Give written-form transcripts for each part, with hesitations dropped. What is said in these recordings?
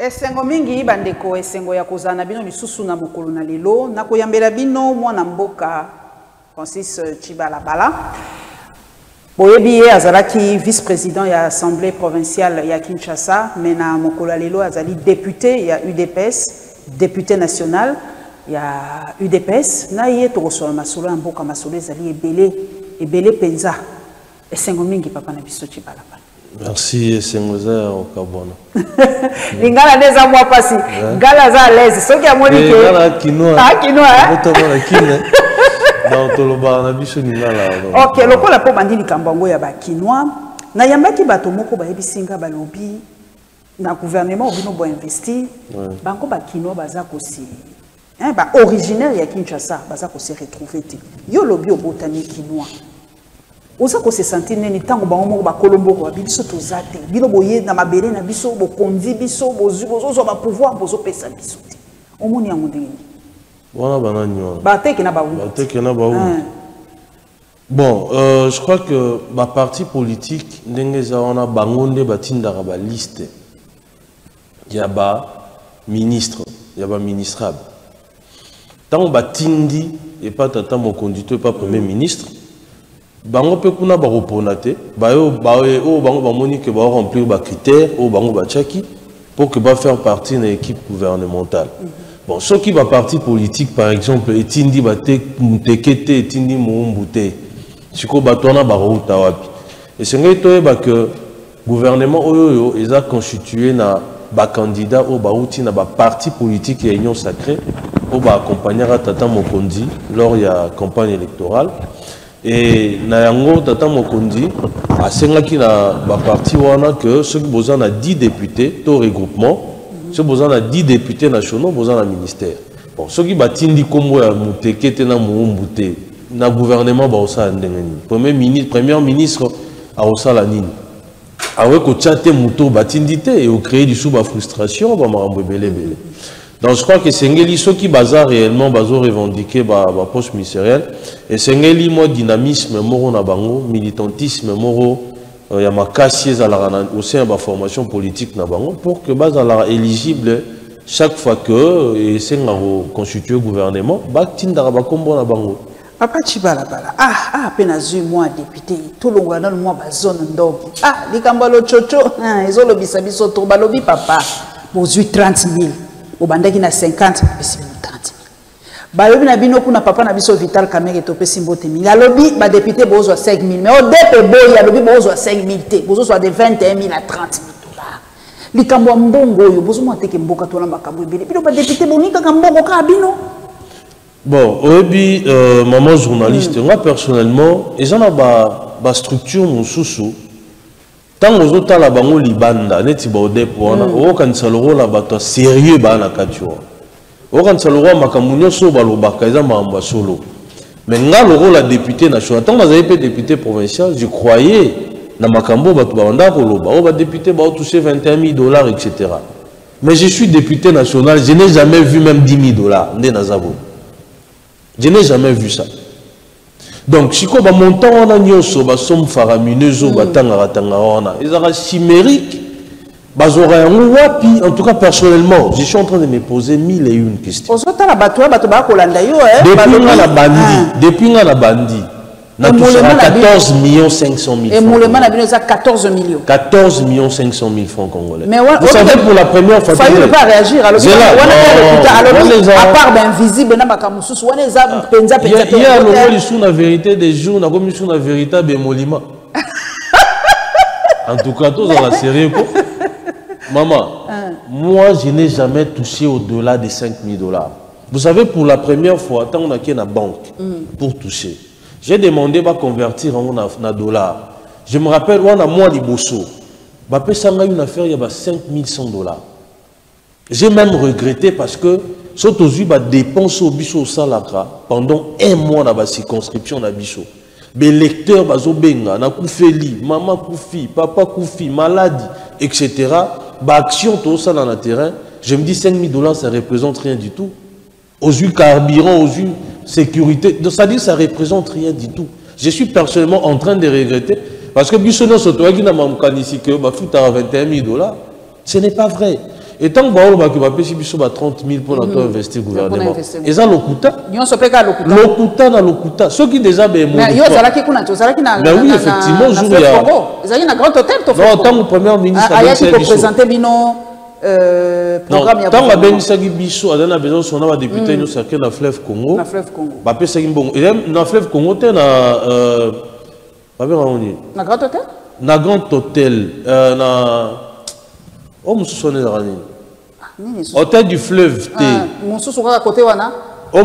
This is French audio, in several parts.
Esengo mingi bandeko esengo ya kozana bino lisusu na mokolo na lelo na koyambela bino mwana mboka Francis Chibalabala. Boyebi azalaki vice-président ya Assemblée provinciale ya Kinshasa, mais na mokolo lelo azali député ya UDPS, député national ya UDPS. Na ye tokosola masolo ya mboka masolo ezali ebele penza. Esengo mingi papa na biso Chibalabala. Merci Sengoza au Kabona. Lingala neza mwa pasi. Ngala za l'aise. Soki amoni ke. Ngala kinoa. Ah kinoa. Otomona kine. Dans toloba na biso lingala. OK, lokola po bandini kambango ya ba kinoa. Na yambaki bato moko ba yebisinga ba lobby na gouvernement obino bo investir. Banko ba kinoa baza kosi. Hein ba originaire ya Kinshasa baza kosi retrouver ti. Yo lobby obotani kinoa. Oza ko se sentir neni tango ba moko ba kolombo ba biso tozate bino boye na mabere na biso bo kondi biso bozu bozo ba pouvoir bozo pesa biso omoni yango ndenge wana bananyo ba teke na ba wu bateke na ba wu bon je crois que ba parti politique ndenge za wana bangonde batindaka ba liste ya ba ministre ya ba ministrable tango batindi et pas tata mon conducteur pas premier ministre. Bango pe kuna ba reponate bango ba moni que ba remplir ba critères ou bango ba tchaki pour que ba faire partie de l'équipe gouvernementale. Bon, ceux qui va parti politique par exemple etindi ba te mutekete etindi mumbute. Siko batona ba routa wapi. Et c'est ngé ba que gouvernement oyo eza constitué na ba candidat ou ba outi na ba parti politique et union sacrée ou ba accompagner tata Mokondi lors il y a campagne électorale. Et na yango tata Mokondi a sengaki na ba parti wana que ceux qui besoin a 10 députés to regroupement ceux besoin a 10 députés nationaux besoin un ministère. Bon ceux qui batindi kombo ya mutekete na mumbute na gouvernement ba osa ndengeni premier ministre a osa la nini awe ko tchate muto batindité et au créer du sous ba frustration ba marambo belé. Donc je crois que Sengeli, ceux qui bazar réellement, bazo revendiquer ba poste ministérielle, et Sengeli, moi, dynamisme, moro na bango, militantisme, moro, ya makasi au sein de la formation politique na bango, pour que baz ala éligible chaque fois que, et Senga constitue le gouvernement, ba tindara ba kombo na bango. Papa Chibalabala, peine zu moi député, tout le monde dans le mois ba zone ndoki. Likambalo chocho, ils ont le bisabiso to balobi papa, bozu 30 000. Obandaki na 50 pesi 30 000. Balobi na bino kuna papa na biso Vital Kamere to pesi mbote 1000. Alobi ba député bozo 5 000 mais au DP boy alobi bozo 5 000 te. Bozo soit de 21 000 à 30 000 dollars. Likambo mbongo yo bozo mwateke mboka to na makambo ebele. Bino ba député bonika ka mbongo ka bino. Bon, obi maman journaliste, moi personnellement, et j'en a ba structure mon sousou. Tant aux autres la bango libanda neti ba odepo wana o kanisa loro la bato sérieux ba na katio o kanisa loro makamunyo so ba lobaka eza mamba solo mais nga loro la député national tant bazali pe député provincial je croyais na makambo bato ba onda ko loba o ba député ba toucher 21 000 $ etc. Mais je suis député national, je n'ai jamais vu même 10 000 $ ndé nazabo. Je n'ai jamais vu ça. Donc, si on montant on a nyoso ba somme faramineuse ba tanga wana ezara chimérique bazora wapi en tout cas personnellement je suis en train de me poser 1001 questions. Ozota la bato ba kolanda yo depuis la bandi na tout ça 14 500 000 et moulema na bino ça 14 millions 500 000 francs congolais. Mais vous savez pour la première fois il ne pas réagir alors à part d'invisible na makamususu wana eza penza il y a le sous la vérité des jours na comme sur la véritable molima en tout cas tous dans la série quoi. Maman moi je n'ai jamais touché au-delà de 5 000 $. Vous savez pour la première fois tant on a qui na banque pour toucher. J'ai demandé de convertir en dollars. Je me rappelle, on a moi liboso. Bapé Sanga une affaire, il y a 5100 $. J'ai même regretté parce que surtout aujourd'hui, dépense au bicho salakra pendant un mois dans la circonscription na bicho. Les lecteurs bazo benga, na koufeli, maman koufi, papa koufi, maladie, etc. Action tout ça dans le terrain. Je me dis 5 000 $, ça représente rien du tout. Aux yeux carburant, aux yeux sécurité, c'est-à-dire que ça ne représente rien du tout. Je suis personnellement en train de regretter parce que Bissonno Sotoagi n'a pas ici que 21 000 $. Ce n'est pas vrai. Et tant que vous avez 30 000 pour investir le gouvernement. Et ça, l'okuta. L'okuta na l'okuta. Ceux qui déjà ben mais oui, effectivement, jour il y a. Ils ont un grand hôtel. Non, tant que le premier ministre a présenté Bino programme. Tant que Ben Sagi Bisso a besoin de son député nous cercle dans fleuve Congo. Dans fleuve Congo. Bah pesa bon. Et dans fleuve Congo t'es na pas bien on dit. Na grand hôtel. Na grand hôtel na oh monsieur sonné dans rani. Hôtel du fleuve T. Monsieur sur à côté wana. Oh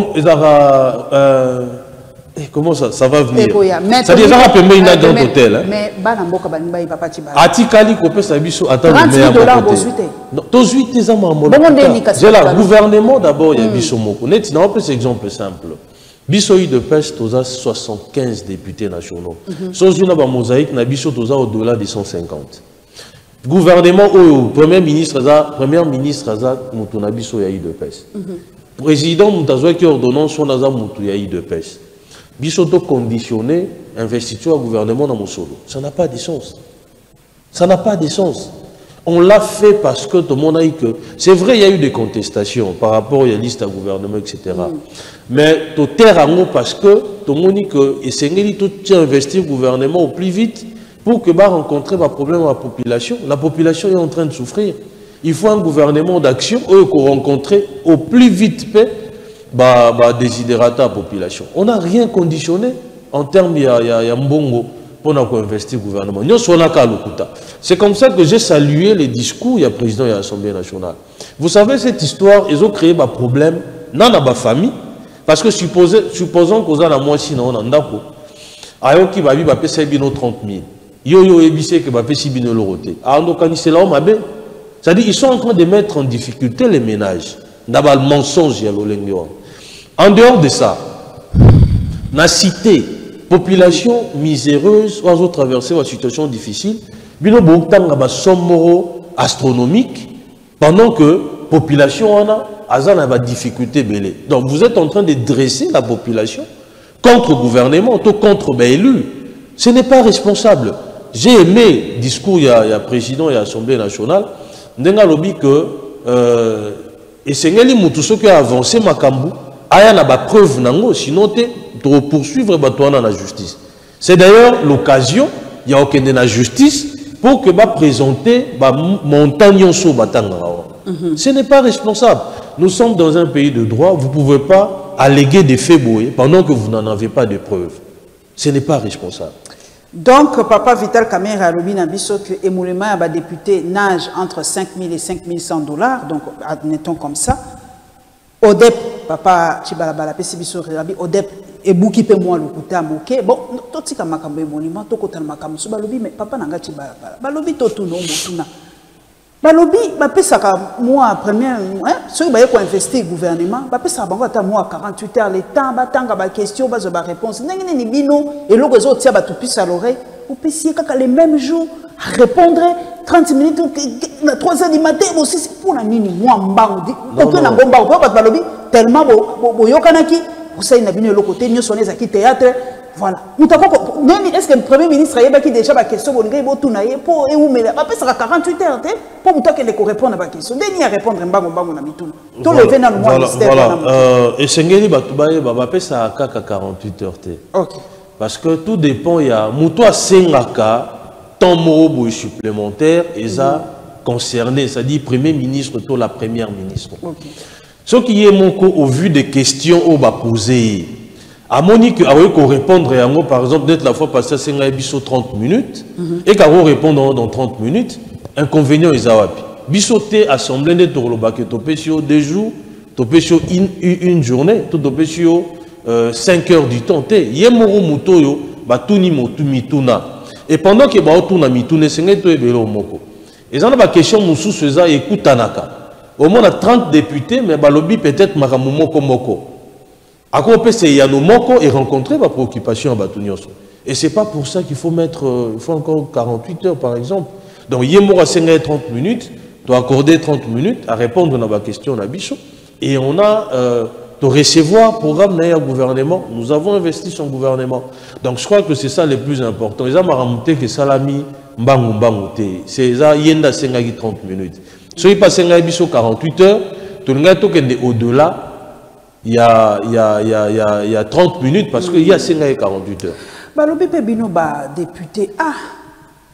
comment ça va venir? Ça déjà rappelé une grand hôtel. Mais Banamboka Banimba papa Tiba. Atikali ko pesa biso attendre mais j'ai le gouvernement d'abord il y a biso moko. Net na un exemple simple. Biso de pêche toza 75 députés nationaux. Sozu na ba mosaïque na biso toza au-delà de 150. Gouvernement ou premier ministre za mutu na biso ya de pêche. Président mutazwa qui ordonnance son naza mutu ya de pêche. Biso to conditionner investiture au gouvernement dans Mosolo. Ça n'a pas de sens. Ça n'a pas de sens. On l'a fait parce que tout le monde a dit que... C'est vrai, il y a eu des contestations par rapport à la liste à gouvernement, etc. Mais tout terre parce que tout le monde dit que et tout investir le gouvernement au plus vite pour que bah rencontrer un problème à la population. La population est en train de souffrir. Il faut un gouvernement d'action qu'on rencontrer au plus vite désidérata à la population. On n'a rien conditionné en termes de mbongo pour investir le gouvernement. C'est comme ça que j'ai salué les discours du président de l'Assemblée nationale. Vous savez, cette histoire, ils ont créé un problème dans la famille. Parce que supposons qu'on a la moitié dans le ndako. Ayo qui va vivre 30 000. Yo ebissé que va payer 1000 euros. Alors c'est là où ma belle. C'est-à-dire ils sont en train de mettre en difficulté les ménages. D'abord le mensonge y a l'olengyo. En dehors de ça, la cité, population miséreuse, ou à traverser une situation difficile, bino boktang ba sommoro astronomique pendant que population a des difficultés belé. Donc vous êtes en train de dresser la population contre le gouvernement, contre les élus. Ce n'est pas responsable. J'ai aimé le discours il y a président et l'Assemblée nationale. Ndenga lobi que et c'est ngeli mutu soki a avancé makambu aya na ba preuve nango sinon te to poursuivre batwana na justice. C'est d'ailleurs l'occasion il y a aucun de la justice pour que va présenter montagne sur batanga. Ce n'est pas responsable. Nous sommes dans un pays de droit, vous ne pouvez pas alléguer des faits boués pendant que vous n'en avez pas de preuves. Ce n'est pas responsable. Donc, Papa Vital Kamera Robina Bisso, que émoulement à député nage entre 5 000 et 5 100 $, donc admettons comme ça. ODEP, Papa Chibalabala, Pessibisso Rabi, ODEP, et Bouki pe moi le kuta moke. Bon, tout ce qui a makambe monument, tout côté de makambe, balobi, mais Papa Nanga Chibalabala. Balobi tout non, botuna. Balobi, bapé ça moi premier, ceux qui ont investi le gouvernement, bapé ça à moi 48 heures, les temps, batanga, ba question, ba réponse. N'engene ni bino, et l'autre les autres tiens, tout pisse à l'oreille. Vous puissiez les mêmes jours répondre 30 minutes, 3 heures du matin, aussi c'est pour la nuit, moi mbang, aucun na bomba, ou pas balobi, tellement bo yokanaki, vous savez na bino l'autre côté, nous sommes qui théâtre. Voilà. Est-ce que le Premier ministre a déjà la question pour 48 heures pour que répondre à la question. Il y a répondre à la question. Tout le fait dans le mois voilà. Et Sengeli Batoubaye, ça a 48 heures. Parce que tout dépend, il y a Moutoua Sengaka, temps morobo supplémentaire, et ça concerné, c'est-à-dire Premier ministre, tout la Première ministre. Ce qui est mon coup, au vu des questions qu'on va poser, à Monique, qu'on répondre à un par exemple, d'être la fois passée, c'est un biso 30 minutes, et qu'on répondre dans 30 minutes, inconvénient est awapi. Bisoté assemblée de Torloba, que topesio 2 jours, topesio une journée, tout topesio 5 heures du temps. Yemoro mutoyo, batuni mituna. Et pendant que baotuna mitune, c'est un peu moko. Et ça, la question moussou seza écoutanaka. Au moins, on a 30 députés, mais balobi peut-être makamumoko moko. À quoi peut y a nos moko et rencontrer ma préoccupation à Batunyoso. Et c'est pas pour ça qu'il faut mettre, il faut encore 48 heures par exemple. Donc, Yemora 30 minutes, doit accorder 30 minutes à répondre à ma question à Bichot. Et on a de recevoir programme d'un gouvernement. Nous avons investi son gouvernement. Donc, je crois que c'est ça le plus important. Ils ont ramonté que Salami, Mbangou, c'est ça, Yenda Sengagi 30 minutes. Ce qui passe à 48 heures, tout le monde est au-delà, il y a 30 minutes parce qu'il y a 48 heures. Balobi pe bino ba député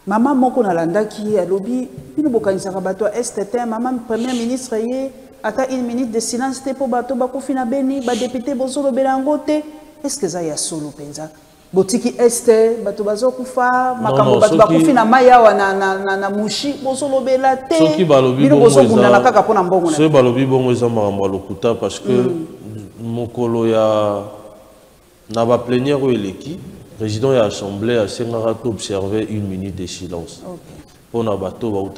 maman moko na landa ki a lobby bino bokanisa ka bato STT maman premier ministre yé ata une minute de silence te po bato ba kofina beni ba député bozolo belango te est-ce que ça ya solo penza botiki este bato bazo kufa makambo bato ba kofina maya wa na mushi bozolo bela te soki balobi bino bozo bunda na kaka pona mbongo na so balobi bongo eza makambo lokuta parce que mokolo ya na ba plénière eleki président de l'Assemblée a observé une minute de silence. Pour na bateau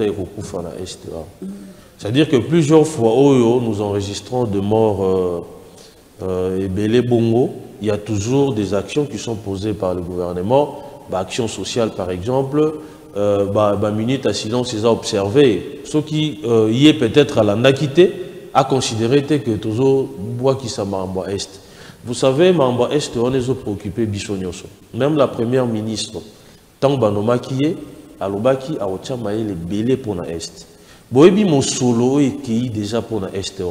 c'est-à-dire que plusieurs fois nous enregistrons de morts et belé bongo, il y a toujours des actions qui sont posées par le gouvernement, action sociale par exemple, minute à silence ils ont observé. Ce qui y est peut-être à la nakité a considéré que toujours bois qui s'amamba est. Vous savez, Mamba Est, on est préoccupé Bissonioso. Même la première ministre, tant Banoma qui est, à l'Obaki, à Ochamaï, les belés pour la Est. Boebi mon solo et qui déjà pour la Est.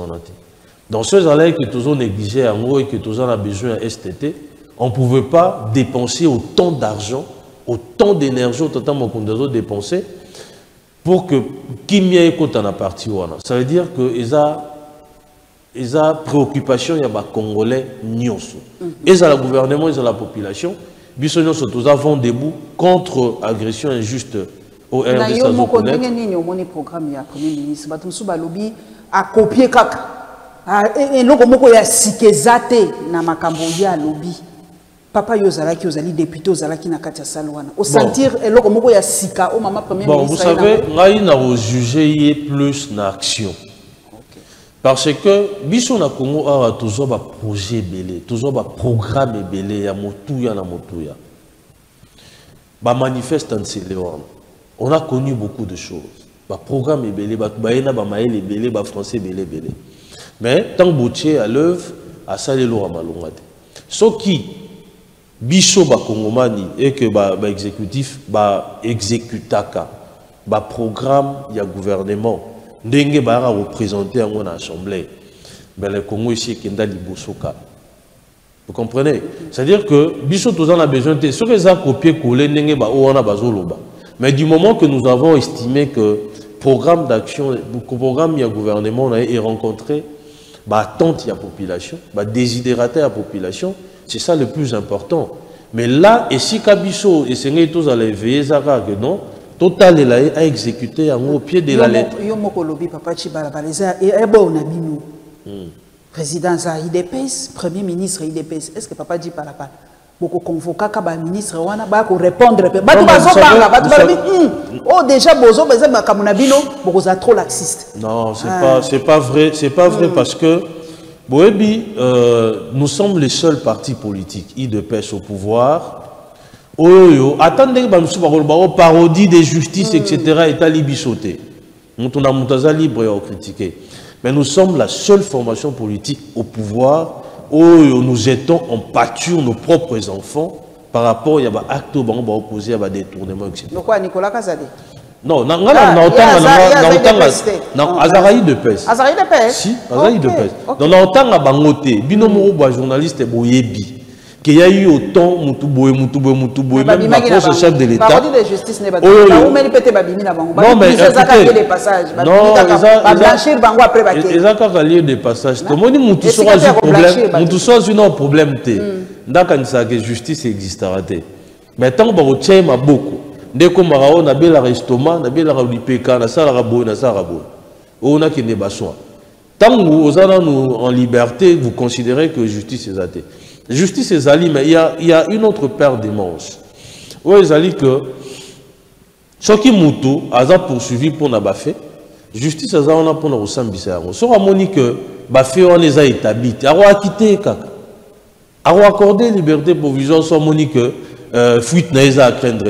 Dans ce cas-là, que tous on négligeait en gros et que tous on a besoin à STT, on ne pouvait pas dépenser autant d'argent, autant d'énergie, autant de dépenser pour que Kimia ait en a partie. Ça veut dire que ils ont préoccupation, il y a des Congolais, ils ont le gouvernement, ils ont la population. Nous avons debout contre agression injuste au RDC. Il y a un programme du Premier ministre, a copié kaka. Et nous avons dit que na makambo ya lobby. Papa Yozalaki, Yozali député, Yozalaki na Katia Salwana. Au sentir, et là, comme ya sika, au maman Premier ministre. Vous savez, nous avons jugé plus d'action. Parce que, biso na Congo a toujours un projet belé, toujours un programme belé, ya motuya na motuya. Ba manifeste en Céléon. On a connu beaucoup de choses. Ba programme belé, ba baena ba maël belé, ba français belé belé. Mais tant boutier à l'œuvre, à salelo à malongate. Ce qui biso ba Congomani et que ba exécutif ba exécutaka, ba programme ya gouvernement. Ndenge bara représenté en assemblée, mais le Congo ici est kenda libosoka. Vous comprenez? C'est-à-dire que biso tous on a besoin de ce que ça copier coller ndenge ba on a bazoloba. Mais du moment que nous avons estimé que programme d'action, programme il y a gouvernement on a rencontré ba attente il y a population, ba désidérater la population, c'est ça le plus important. Mais là et si kabiso et c'est tous à l'éveiller ça que non. Total est à exécuter au pied de la lettre. Président IDPS, Premier ministre IDPS, est-ce que papa dit par rapport beaucoup convoquer un ministre wana ba ko répondre oh déjà bozo bezema kamunabino beaucoup za trop laxiste. Non, c'est pas vrai parce que Boebi nous sommes les seuls partis politiques IDPS au pouvoir. Attendez que parodie de justice, etc. est à libisoter. Nous sommes libres à critiquer. Mais nous sommes la seule formation politique au pouvoir où nous étons en pâture nos propres enfants par rapport à l'acte opposé à des détournements, etc. Donc quoi, Nicolas Kazade? Non, Azaraï de Pes. Azaraï de Pes? Si, Azaraï de Pes. Donc, on entend à Bangote, binomo journaliste Boyebi. Qu'il y a eu autant Moutouboé, même la force chef de l'État. Parodie de justice n'est pas non, mais écoutez, des passages. Non, blanchir bango après baké. Ils ont lieu des passages. Tout le monde dit un problème. D'accord, que justice existera. Mais tant que vous avez beaucoup, dès qu'on a un restaurant, on a un lipeka, on a un on a qui n'est pas soin. Tant que vous êtes en liberté, vous considérez que justice est athée. Justice est ali, mais il y a une autre paire de manches. Où ils allaient que ce qui moutou a poursuivi pour n'a fait, justice a on a pour nous sambisa. On sera moni que bafé on les a établis. A acquitté kaka. A accordé liberté provisoire soit moni que fuite n'a à craindre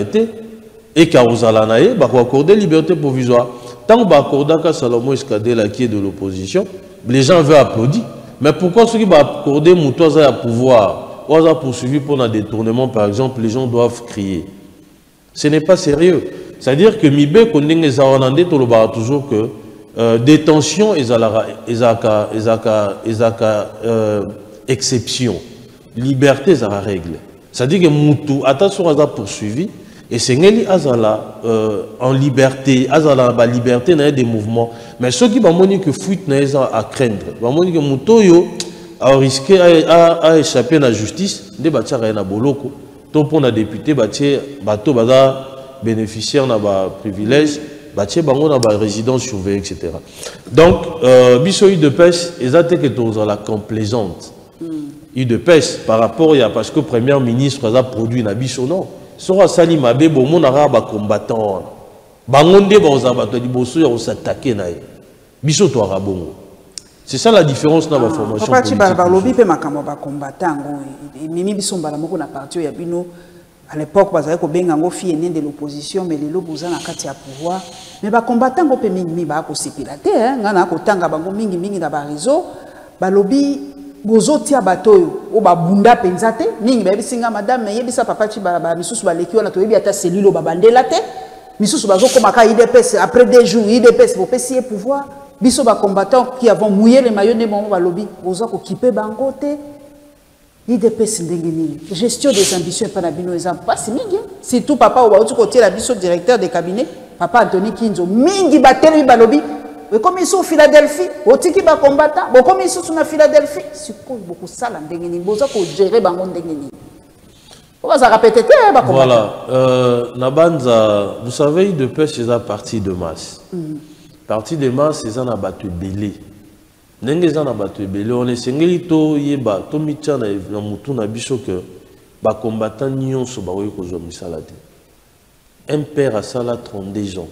et qu'ausala nae ba accorder liberté provisoire. Tant ba accorda ka Salomon Escadela qui est de l'opposition, les gens veulent applaudir. Mais pourquoi ceux qui vont accorder Moutoise à pouvoir, ou à poursuivi pour un détournement, par exemple, les gens doivent crier? Ce n'est pas sérieux. C'est-à-dire que Mibé, qu'on est toujours que détention exception, liberté est la règle. C'est-à-dire que Moutou, attention à poursuivi, et c'est en liberté, la liberté n'a des mouvements. Mais ceux qui vont dire que fuite n'a à craindre, vont dire que Moutou a risqué à échapper à la justice, des bâtiments à boloko, tout pour les députés, bateau bénéficiaire n'a pas privilège, bâtiment n'a pas résidence surveillée, etc. Donc, biso de pêche, ils ont été que la complaisante. Il de pêche par rapport à parce que le Premier ministre a produit un biso non. Sora sali mabe bon mon arabe combattant. Bangonde baozabato di bosso ya s'attaquer na biso to arabongo. C'est ça la différence dans la formation politique. Papa tu balobi pe makambo ba combattant mimi biso mbala moko na parti ya bino à l'époque bazali ko benga ngo fille de l'opposition mais lelo boza na kati ya pouvoir mais ba combattant ngo pe mingi ba ko sipilate ngana ko tanga bango mingi na ba réseau balobi bozotia batoyo o babunda penzate ningi ba bisinga madame yebisa papa ci ba misusu ba leki wana to yebi ata cellule ba bandela te misusu bazokoma ka IDPS après 2 jours IDPS pour pesier pouvoir biso ba combattants qui avons mouillé les maillots de mon balobi boza ko kiper bango te IDPS ndenge nini gestion des ambitions pas na bino exemple pas si mingi surtout papa o ba uti côté la biso directeur de cabinet papa Anthony Kinzo mingi bateli balobi. Comme ils sont au Philadelphie, au tiki ba combattant, comme ils sont na Philadelphie, suppose beaucoup ça là ndengeni, boza ko gérer bango ndengeni. On va se répéter ba combattant. Voilà, Nabanza, vous savez de pêche c'est la partie de masse. Partie de masse c'est na battu belé. Ndenge za na battu belé, on est sengeli to yeba to mitcha na mutu na biso que ba combattant nyonso ba ko zo misala te. Un père a sala 32 gens.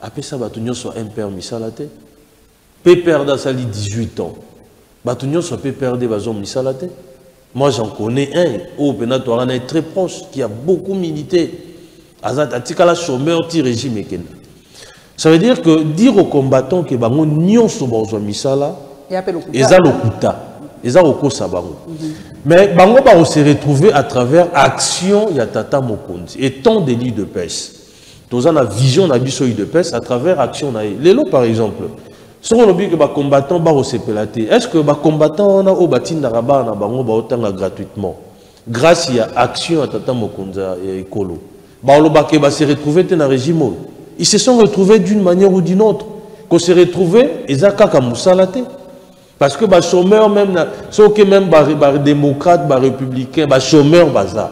Après ça, Batunion soit un père misalate. Peut perdre ça 18 ans. Batunion soit peut perdre bazon misalate. Moi j'en connais un au Pénatoire est très proche qui a beaucoup milité. Azat atikala chômeur ti régime ken. Ça veut dire que dire aux combattants que bango nyon so bazon misala et ça lokuta. Et ça okosa bango. Mais bango ba se retrouver à travers action ya tata Mokonzi et tant de lits de pêche. Nous avons la vision de de pêche à travers l'action. Les lots, par exemple, si on dit que les combattants vont se pélater, est-ce que les combattants ont bâti gratuitement grâce à l'action de Tata Mokonza et Ekolo? Ils se retrouver dans le régime. Ils se sont retrouvés d'une manière ou d'une autre. Qu'on se retrouvés, ils ont kaka moussalate. Parce que les chômeurs, même les démocrates, les républicains, les chômeurs, bazar.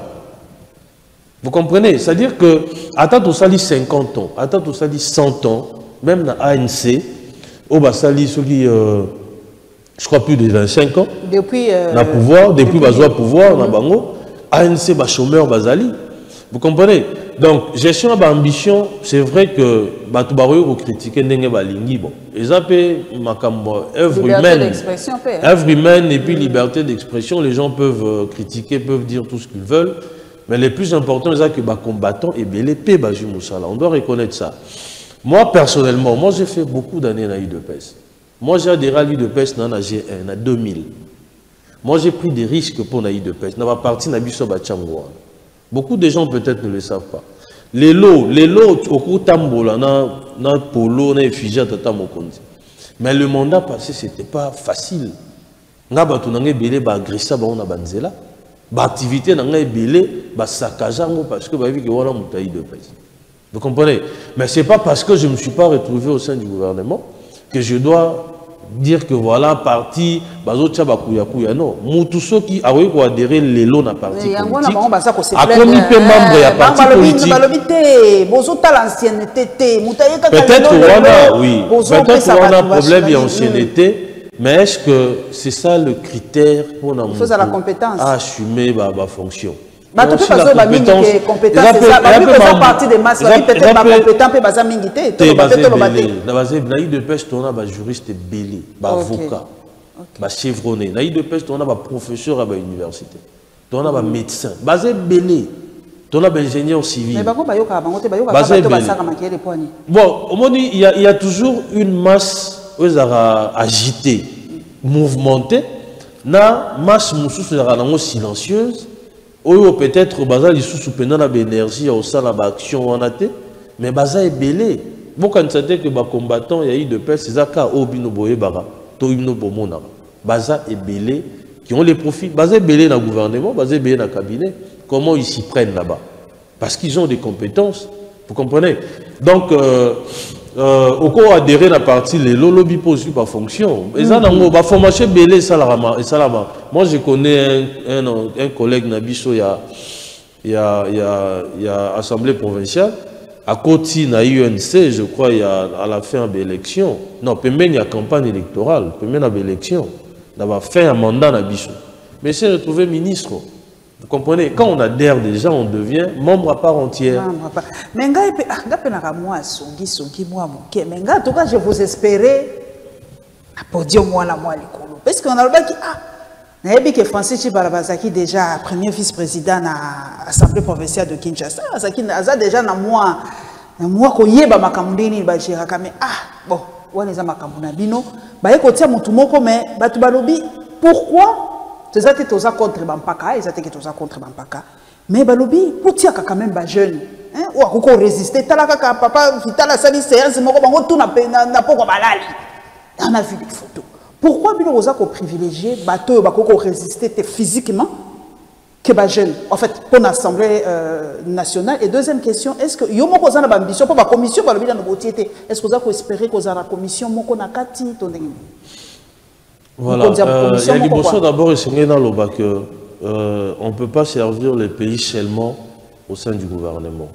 Vous comprenez? C'est-à-dire que, attends, ça dit 50 ans, attends, ça dit 100 ans, même dans l'ANC, au Bassali, je crois plus de 25 ans, depuis pouvoir, depuis le pouvoir, dans Bango, ANC, chômeur, Basali. Vous comprenez? Donc, gestion d'ambition, c'est vrai que Batoubaroyo vous critiquez Ndenge Balingi, bon. Ils appellent œuvre humaine et puis liberté d'expression. Les gens peuvent critiquer, peuvent dire tout ce qu'ils veulent. Mais le plus important, c'est que les combattants et les paix, on doit reconnaître ça. Moi, personnellement, j'ai fait beaucoup d'années dans l'IDPS. Moi, j'ai adhéré à l'IDPS dans la G1, en 2000. Moi, j'ai pris des risques pour l'IDPS. Dans la partie de beaucoup de gens peut-être ne le savent pas. Les lots, au cours tambola, dans le polo, dans les effigie à Tata Mokonzi. Mais le mandat passé, ce n'était pas facile. Nous avons agressé à Banzela. L'activité n'a pas belé, saccage parce que voilà mon pays de pêche. Vous comprenez? Mais ce n'est pas parce que je ne me suis pas retrouvé au sein du gouvernement que je dois dire que voilà, parti, non. Tous ceux qui ont adhéré les lots à parti politique, a connu peu membre à parti politique. Peut-être qu'on a, oui, peut-être qu'on a un problème d'ancienneté. Mais est-ce que c'est ça le critère pour assumer ma fonction? La compétence, partie des masses, peut-être ma compétence peut baser mingité. De pêche, on a juriste belé, avocat, chevronné. De pêche, on a professeur à l'université, on a médecin, basé belé. On a ingénieur civil. Bon, il y a toujours une masse agitée, mouvementée, na masse silencieuse, ou peut-être bazal sous pendant l'énergie au sein de l'action en athée, mais bazal est belé. Beaucoup de que les combattants, il y a eu de paix, c'est ça qu'a obino boye bara, toimno bomona, baza et belé qui ont les profits, basé belé dans le gouvernement, basé belé dans le cabinet. Comment ils s'y prennent là-bas? Parce qu'ils ont des compétences, vous comprenez? Donc, au cours adhérer à la partie, les lobby posent par fonction. Et ça, dans la formation belé, ça la moi, je connais un collègue Nabiso, il y a Assemblée provinciale. À côté de l'UNC, je crois, il y a à la fin de l'élection. Non, il y a campagne électorale, il y a l'élection. Il y a fin un mandat à Bichon. Mais c'est retrouvé ministre. Vous comprenez? Quand on adhère déjà, on devient membre à part entière. Mais en tout cas, je vous espérais pour dire moi la moi l'écolo. Parce qu'on a le qui Nayebi que Francis Chibalabazaki déjà premier vice-président à l'Assemblée provinciale de Kinshasa, Azaki a déjà na moi ko yeba makamundini ba chiraka mais bon wana za makamuna bino ba ekotia mutu moko mais batu balobi pourquoi c'est ça que toza contre bampaka et ça que toza contre bampaka mais balobi poutia quand même ba jeune hein ou akoko résister talaka papa vitala sali séance moko bango tout na poko balali on a vu des photos. Pourquoi bien vous avez privilégié bateau bako résister physiquement que les jeunes en fait pour l'Assemblée nationale? Et deuxième question, est-ce que yo moko za na ambition pour la commission ba lobby na botiété, est-ce que vous avez espéré que za la commission moko na kati tondenge? Voilà, il y a l'impression d'abord essayer dans le bac que on peut pas servir le pays seulement au sein du gouvernement.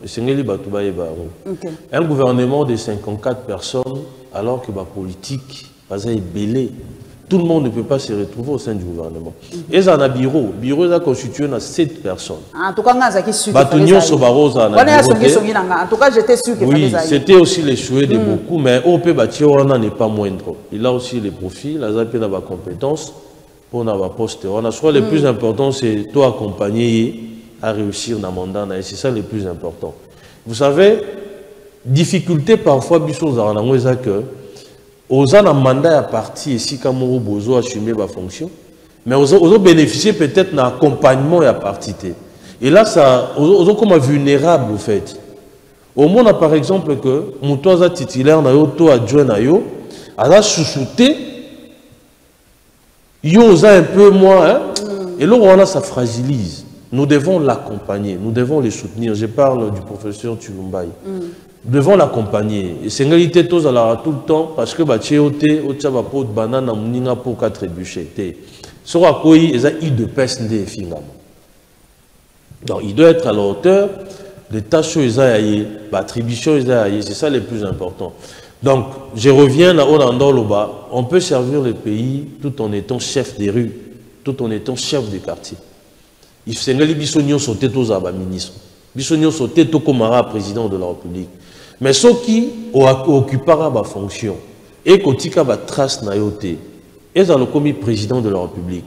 Un gouvernement de 54 personnes alors que la politique est belé. Tout le monde ne peut pas se retrouver au sein du gouvernement. Et ça a un bureau. Le bureau est constitué de 7 personnes. En tout cas, j'étais sûr que oui, c'était aussi les souhaits de beaucoup, mais au Pébatio, n'est pas moindre. Il a aussi les profils, il a des compétences pour avoir poste. On a soit le plus important, c'est toi accompagner à réussir dans le mandat. Et c'est ça le plus important. Vous savez, difficulté parfois, que aux un mandat à partir ici comme on besoin assumer ma fonction, mais aux bénéficier peut-être d'un accompagnement à partir. Et là, ça, aux comme vulnérable au fait. Au monde, par exemple, que mon toit titulaire na yo, toi adjoint na yo, à la chouchouté, yo un peu moins, hein? Et là, on a ça fragilise. Nous devons l'accompagner, nous devons les soutenir. Je parle du professeur Tulumbaï. Nous devons l'accompagner. Et c'est une réalité tout le temps parce que banane pour 4 bûchers. Sur à quoi il y a de peste de fingam. Donc il doit être à la hauteur des tâches attributions, c'est ça le plus important. Donc je reviens là-haut dans le bas. On peut servir le pays tout en étant chef des rues, tout en étant chef des quartiers. Il faut que les bisognos sautent tous à ministre. Bisognos sautent tous comme président de la République. Mais ceux qui occupera ma fonction et qui ont une trace naïoté, et dans le commis président de la République,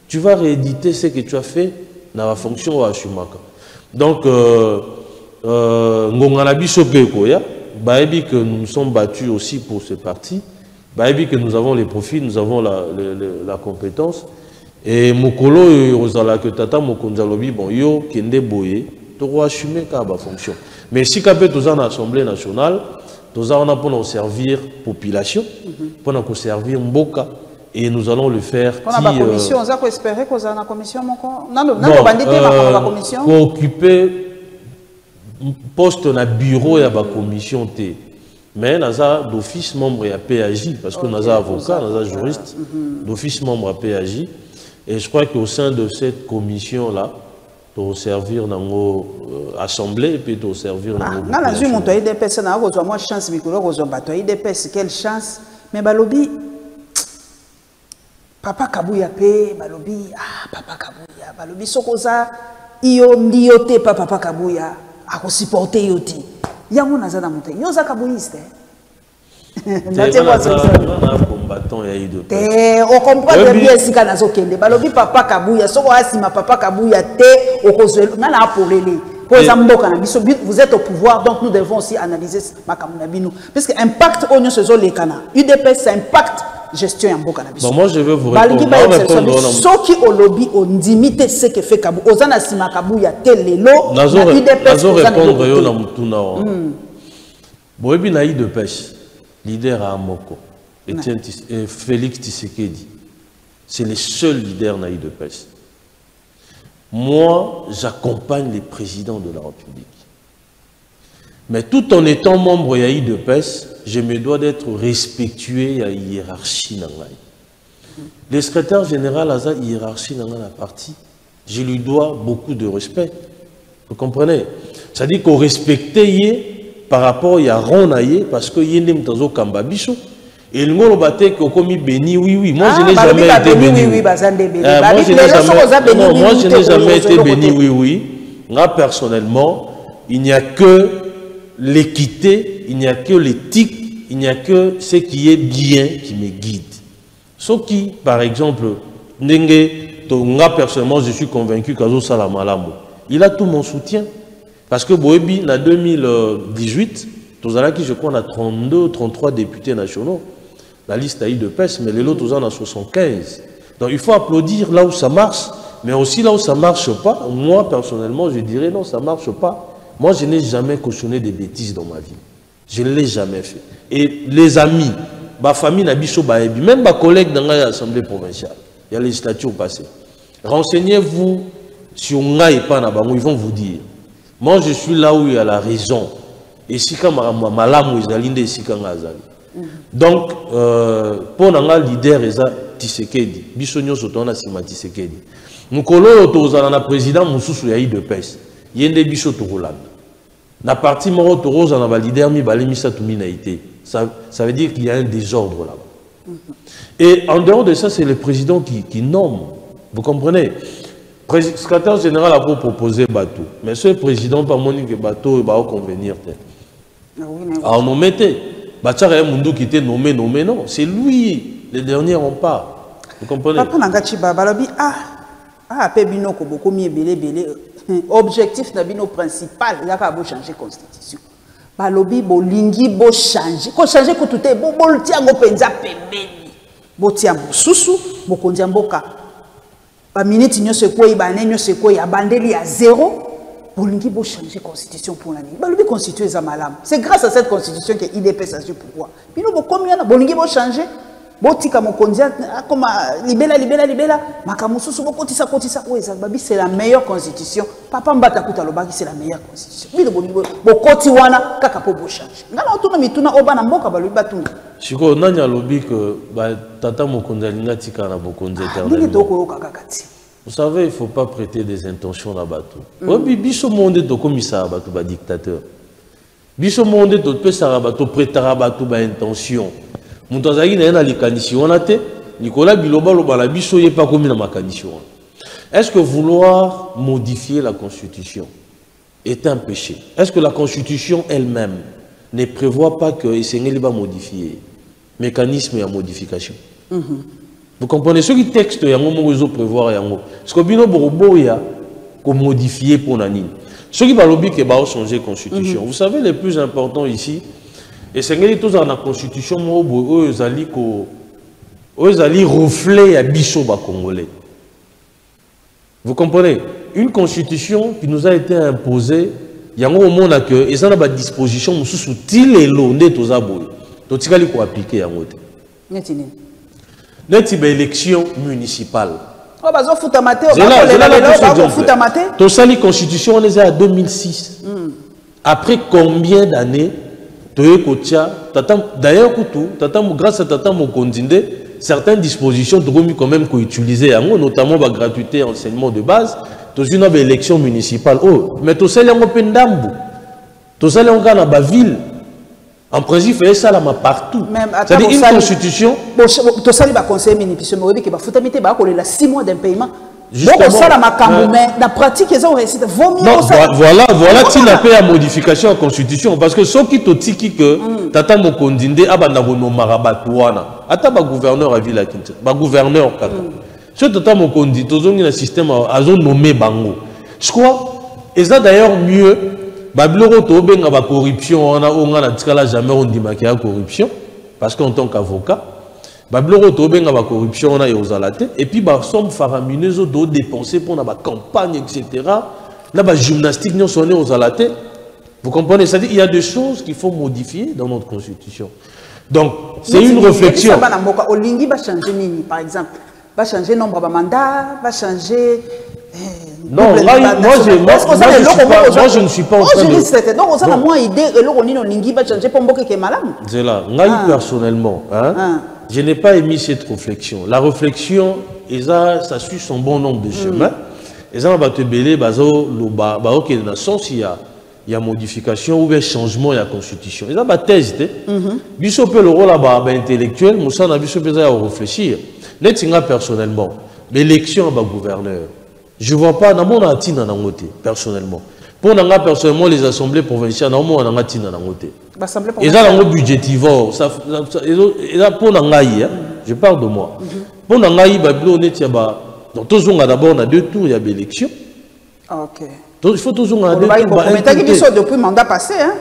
tu vas rééditer ce que tu as fait dans la fonction à Shumaka. Donc, que nous sommes battus aussi pour ce parti, que nous avons les profils, nous avons la compétence. Et Mokolo, que Tata Mokonzalobi, bon, yo, Kende Boye, tu dois assumer ta fonction. Mais si tu as une Assemblée nationale, tu as pour servir la population, pour servir Mboka, et nous allons le faire. Pour la commission, on a espéré que vous avez une commission. Pour occuper poste dans le bureau, il y a une commission. Mais nous avons d'office membre à PAJ, parce que nous avons avocat, nous avons juriste, d'office membre à PAJ. Et je crois qu'au sein de cette commission-là, pour servir dans nos assemblées et puis pour servir dans nos populations. Quelle chance. Mais balobi, Papa Kabouya pe, balobi, Papa Kabouya, balobi sokoza, iyo ndiote Papa Kabouya, ako supporter yoti. Yango nazana monte, yoza kabouyiste. Combattant et de on comprend bien si kanazo kende balobi Papa Kabouya soko asima Papa Kabouya te okozwe ngana apolele pour zamboka na biso vous êtes au pouvoir donc nous devons aussi analyser makamuna bino parce que impact onyo sezo lekana UDPS ça impact gestion ya mboka na biso. Moi je vais vous répondre soki olobi ondimite ce que fait Kabou ozana sima Kabouya te lelo na UDPS répondre yo na mutuna. Boebi Naï de pêche, leader à Amoko, et Félix Tshisekedi, c'est les seuls leaders Naï de pêche. Moi, j'accompagne les présidents de la République. Mais tout en étant membre de de pêche, je me dois d'être respectué à la hiérarchie. Le secrétaire général a la hiérarchie dans la partie. Je lui dois beaucoup de respect. Vous comprenez? C'est-à-dire qu'on respecte par rapport à Ronaye parce que y a des gens qui et le monde battait comme béni, oui. Moi, je n'ai jamais été béni. Moi, je n'ai jamais été béni, oui. Moi, personnellement, il n'y a que l'équité, il n'y a que l'éthique, il n'y a que ce qui est bien qui me guide. Ce qui, par exemple, moi, personnellement, je suis convaincu qu'Azo Salamalamu, il a tout mon soutien. Parce que Boebi, en 2018, je crois, on a 32 ou 33 députés nationaux. La liste a eu de pèse, mais les autres en a 75. Donc il faut applaudir là où ça marche, mais aussi là où ça ne marche pas. Moi, personnellement, je dirais non, ça ne marche pas. Moi, je n'ai jamais cautionné des bêtises dans ma vie. Je ne l'ai jamais fait. Et les amis, ma famille, même ma collègue dans l'Assemblée provinciale, il y a les législature passées. Renseignez-vous sur Nga et Panabango, ils vont vous dire. Moi, je suis là où il y a la raison. Et si quand Malam ou Izalinde, si quand Azali. Donc, pour le leader, Tshisekedi, Bissonio Sotona Sima Tshisekedi. Nous avons un président Moussou Yahi de pêche. Il y a des bichos Toroland. La partie Moro Toros en a leader Mibalemisa Touminaïté. Ça veut dire qu'il y a un désordre là-bas. Et en dehors de ça, c'est le président qui nomme. Vous comprenez? Le secrétaire général a proposé Bateau. Mais ce président, par mon que Bateau va convenir. Alors, on mettait. Bachara Mundu qui était nommé, non. C'est lui, le dernier rempart. Vous comprenez? Papa Nangachiba, Balobi, Pebino, beaucoup mieux, belé. Objectif nabino principal, il y a qu'à changer la constitution. Balobi, bolingi, bo changer. Ko changer ko tout est, bo tiens, bo penza pembeni. Bo tiens, bo sousou, bo kondiamboka. Ba minute nyo se quoi, ba nenyo se quoi, ya bandeli à zéro. Bolingi bo changer la constitution pour l'année. Balobi constituer za malam. C'est grâce à cette constitution que IDPS a su pouvoir. Bino bo combien bolingi bo changer. Botika mokondia comme libela makamususu bokotisa babi c'est la meilleure constitution. Papa mbata kuta lobaki c'est la meilleure constitution. Bino bokoti wana kaka po bo changer. Ngala otuna mituna obana mboka balobi batuna. Siko nanya lobi que tata mokondia linga tika na bokondia éternellement. Vous savez, il ne faut pas prêter des intentions à Batou. Biso monde to komisa Batou ba dictateur. Biso monde to pesa Batou prêter à Batou ba intention. Moutazaki na likanisi on a te Nicolas Biloba lo bala biso yé pas comme na makanisi. Est-ce que vouloir modifier la constitution est un péché? Est-ce que la constitution elle-même ne prévoit pas que Essengeli va modifier mécanisme et modification? Vous comprenez ce qui texte y a un moment où prévoir yango. Ce que bino borobo ya ko modifier pour nani. Ce qui va lobby que va changer constitution. Vous savez le plus important ici et c'est que tous dans la constitution mo bo ezali reflet ya biso ba congolais. Vous comprenez? Une constitution qui nous a été imposée yango au monde que et ça na ba disposition mususu tilelo nde tozaboy. To tikali ko appliquer yango te. Netini. N'est-ce pas élection municipale? Oh, bah, ça fout à mater. Tout ça, la constitution, on est à 2006. Après combien d'années, d'ailleurs, grâce à Tata Mokondinde, certaines dispositions ont quand même utilisées, notamment la gratuité enseignement de base, tout ça, une élection municipale. Oh, mais tout ça, il y a un peu d'ambu. Tout ça, il y a un peu de ville. En principe, il faut ça partout. C'est-à-dire une constitution. Tu sais, le conseil municipal, il faut que 6 mois d'impayement. Donc, ça, la pratique, ils ont réussi. Voilà, tu n'as pas la modification de la constitution. Parce que ceux qui te disent que Tata Mokondinde a un marabatouana. Ata ba gouverneur à Villa Kinshasa. Ba gouverneur kaka. Ce Tata Mokondinde, ils ont un système à nommé Bango. Je crois, et ça d'ailleurs mieux. Babiloro to benga ba corruption on a tikala jamais on dit qu'il y a corruption parce qu'en tant qu'avocat Babiloro to benga ba corruption on a yozalate et puis ba somme faramineuses do dépenser pour na ba campagne etc. Là ba gymnastique nous sonné aux alate. Vous comprenez? C'est-à-dire qu'il y a des choses qu'il faut modifier dans notre constitution. Donc, c'est une réflexion. Olingi va changer Nini, par exemple. Va changer le nombre de mandats, va changer... Non, moi je ne suis pas en train de... Donc, on a moins idée que l'Olingi va changer pour Mboke Kemalam. C'est là. Moi, personnellement, je n'ai pas émis cette réflexion. La réflexion, ça suit son bon nombre de chemins. Et ça va te belé, il y a modification ou bien changement de la constitution. Et ça va thèse. Biso peut le rôle intellectuel, Moussa n'a biso peut réfléchir. Net personnellement, l'élection va gouverneur. Je ne vois pas dans mon atina nangote personnellement. Pour nanga personnellement les assemblées provinciales dans mon atina nangote. Et ça dans budgétivore, ça pour nangaï, je parle de moi. Pour nangaï bablo net ya ba donc tous on a d'abord on a 2 tours il y a l'élection. OK. Donc il faut toujours on a 2 tours. Mais t'as dit ça depuis mandat passé hein.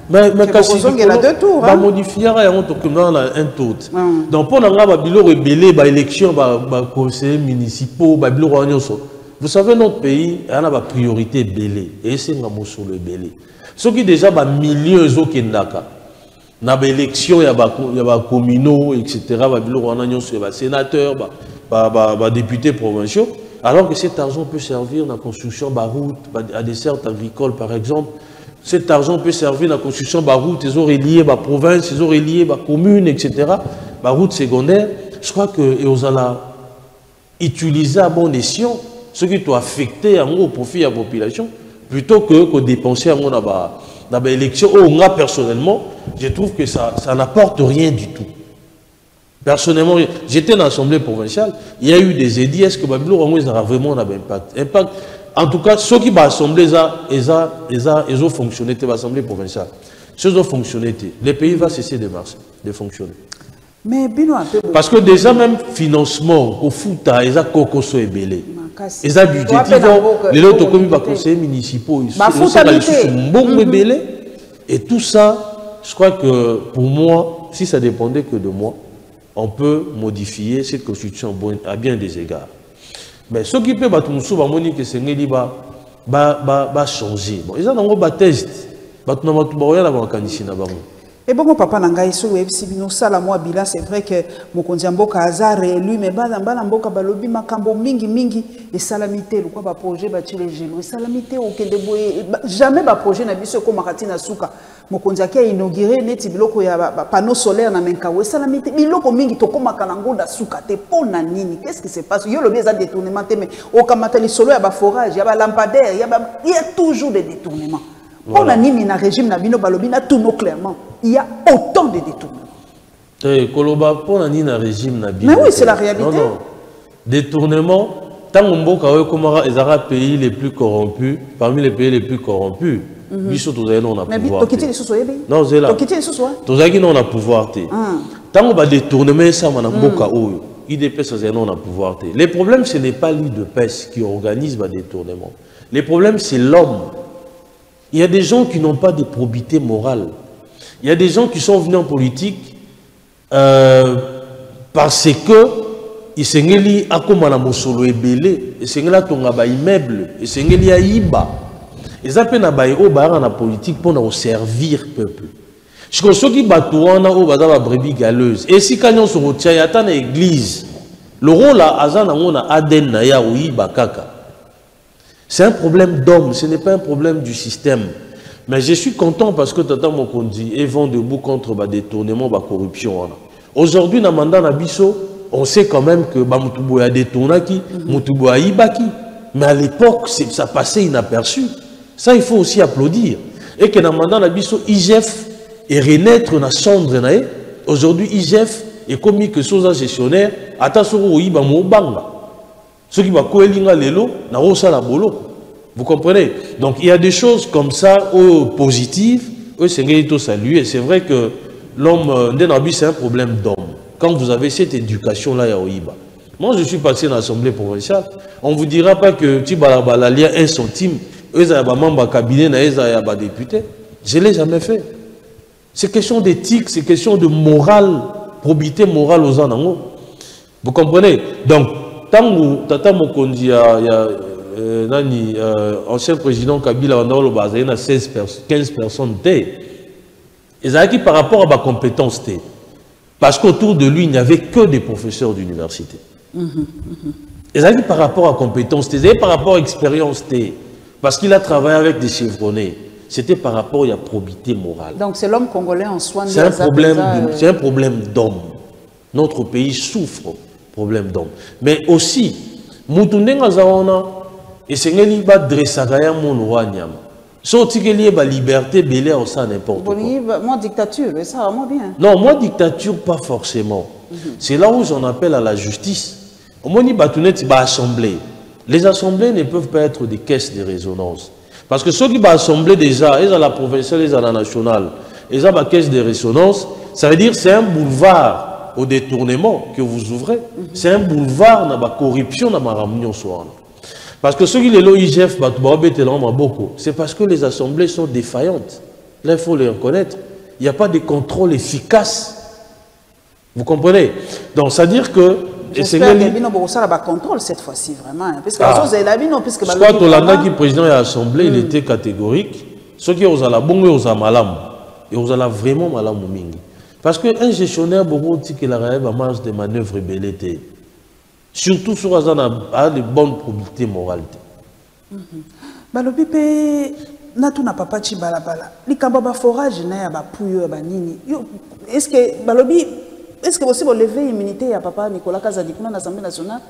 Mais quand il a 2 tours va modifier un tour. Donc pour nanga babilo rebelle ba élection ba conseillers municipaux babilo nyonso. Vous savez, notre pays a une priorité belé. Et c'est un sur le belé. Ce qui déjà ba milieu ezokendaka. Na ba élection il y a ba communaux etc. Ba bilo wana nyonso ba sénateur ba députés provinciaux. Alors que cet argent peut servir dans la construction de routes, à des certes agricoles par exemple. Cet argent peut servir dans la construction de routes, ils ont relié la province, ils ont relié la commune, etc. La route secondaire, je crois que vous allez utiliser à bon escient ce qui doit affecter au profit de la population, plutôt que dépenser dans l'élection. Moi, personnellement, je trouve que ça n'apporte rien du tout. Personnellement, j'étais dans l'Assemblée provinciale, il y a eu des édits, est-ce que Babylon aura vraiment un impact? En tout cas, ceux qui vont assembler, ils ont fonctionné, l'Assemblée provinciale. Ceux qui ont fonctionné, le pays va cesser de fonctionner. Mais parce que déjà même financement, au foot, ils ont cocoso et belé. Ils ont budget. Les autres comme les conseillers municipaux, ils ont belé. Et tout ça, je crois que pour moi, si ça dépendait que de moi, on peut modifier cette constitution à bien des égards. Mais ce qui peut que c'est changer. Bon, ils ont un test. Et bon, papa Nangaï, si nous sommes à bilan, c'est vrai que Mokonzi Mboka a réélu, mais Bala Mboka Balobi, Makambo Mingi, et Salamité, le quoi, projet, les gélos, et Salamité, jamais projet n'a vu ce qu'on m'a dit à Souka. Mokonzi a inauguré, net biloko ya panneau solaire na Menkawe, Salamité, biloko Mingi, toko makalango da Souka, te pona nini, qu'est-ce qui se passe? Il y a le biais détournement, mais au Kamatali solo, il y a forage, il y a lampadaire, il y a toujours des détournements. Pour la Nimi, le régime Nabino Balobina, tout nous clairement, il y a autant de détournements. Koloba, pour la Nimi, le régime Nabino. Mais oui, c'est la réalité. Non, non. Détournement, tant qu'on voit comment ils ont pays les plus corrompus, parmi les pays les plus corrompus, ils sont tous allés dans la pouvoir. Non, c'est là. Tous allés dans la pouvoir. Tant qu'on va détourner ça, on a beaucoup. IDP, ça c'est non à pouvoir. Le problème, ce n'est pas l'IDPS qui organise le détournement. Le problème, c'est l'homme. Il y a des gens qui n'ont pas de probité morale. Il y a des gens qui sont venus en politique parce que ils sont venus à comme la mosolo ebele, ils sont venus à ton immeuble, ils sont venus à iba. Ils appellent à politique pour servir le peuple. Je crois que ceux qui battent la brebis galeuse. Et si quand on se retient, il y a une église. Le rôle là, on a Aden Naya ou Iba Kaka. C'est un problème d'homme, ce n'est pas un problème du système. Mais je suis content parce que Tata Mokondi est vent debout contre le détournement, la corruption. Aujourd'hui, dans le mandat Nabiso, on sait quand même que Moutoubo a détourné, Moutoubo a Ibaki. Mais à l'époque, ça passait inaperçu. Ça, il faut aussi applaudir. Et que dans le mandat Nabiso, IGF est renaître dans la cendre. Aujourd'hui, IGF est commis que Sosa gestionnaire, Atasoro Iba Mobanga. Ce qui va coelinga lelo, na rosa la bolo. Vous comprenez? Donc il y a des choses comme ça, positives, c'est saluer. C'est vrai que l'homme, c'est un problème d'homme. Quand vous avez cette éducation-là, il y a Oiba. Moi, je suis passé dans l'Assemblée provinciale. On ne vous dira pas que tu vas lire 1 centime, eux, ils ont membre cabinet, ils ont député. Je ne l'ai jamais fait. C'est question d'éthique, c'est question de morale, probité morale aux gens. Vous comprenez? Donc, tant que Tata Mokondi ancien président Kabila, on a 15 personnes. Ils avaient par rapport à ma compétence. Parce qu'autour de lui, il n'y avait que des professeurs d'université. Ils avaient par rapport à compétence, ils avaient par rapport à expérience. Parce qu'il a travaillé avec des chevronnés. C'était par rapport à la probité morale. Donc c'est l'homme congolais en soi. C'est un problème d'homme. Notre pays souffre problème d'homme. Mais aussi, Moutoundenga Zawana, et c'est qu'il y a dressagaya mon roi Nyama. Sauf qu'il y a la liberté, belé au sein n'importe quoi. Moi, dictature, ça va moi bien. Non, moi, dictature, pas forcément. C'est là où j'en appelle à la justice. Au moins, il y a assemblée. Les assemblées ne peuvent pas être des caisses de résonance. Parce que ceux qui vont assembler déjà, ils ont la provinciale, ils ont la nationale, ils ont la caisse de résonance, ça veut dire que c'est un boulevard au détournement que vous ouvrez. C'est un boulevard dans la corruption, dans la réunion soir. Parce que ceux qui sont l'OIGF, c'est parce que les assemblées sont défaillantes. Là, il faut les reconnaître. Il n'y a pas de contrôle efficace. Vous comprenez? Donc, c'est-à-dire que... J'espère qu'il y a un contrôle cette fois-ci, vraiment. Parce que je crois que l'Olanda qui est président de l'Assemblée, il était catégorique. Ceux qui ont la bonne, ils ont malam. Et ils ont vraiment malam. Parce qu'un gestionnaire, beaucoup dit qu'il a une marge de manœuvre bellété. Surtout sur de bonnes probabilités morales. Balobi pe natuna papa chi balabala. Likamba forage na ya ba puyo ba nini. Est-ce que balobi est-ce que possible lever l'immunité à papa Nicolas Kazadi dans l'Assemblée nationale?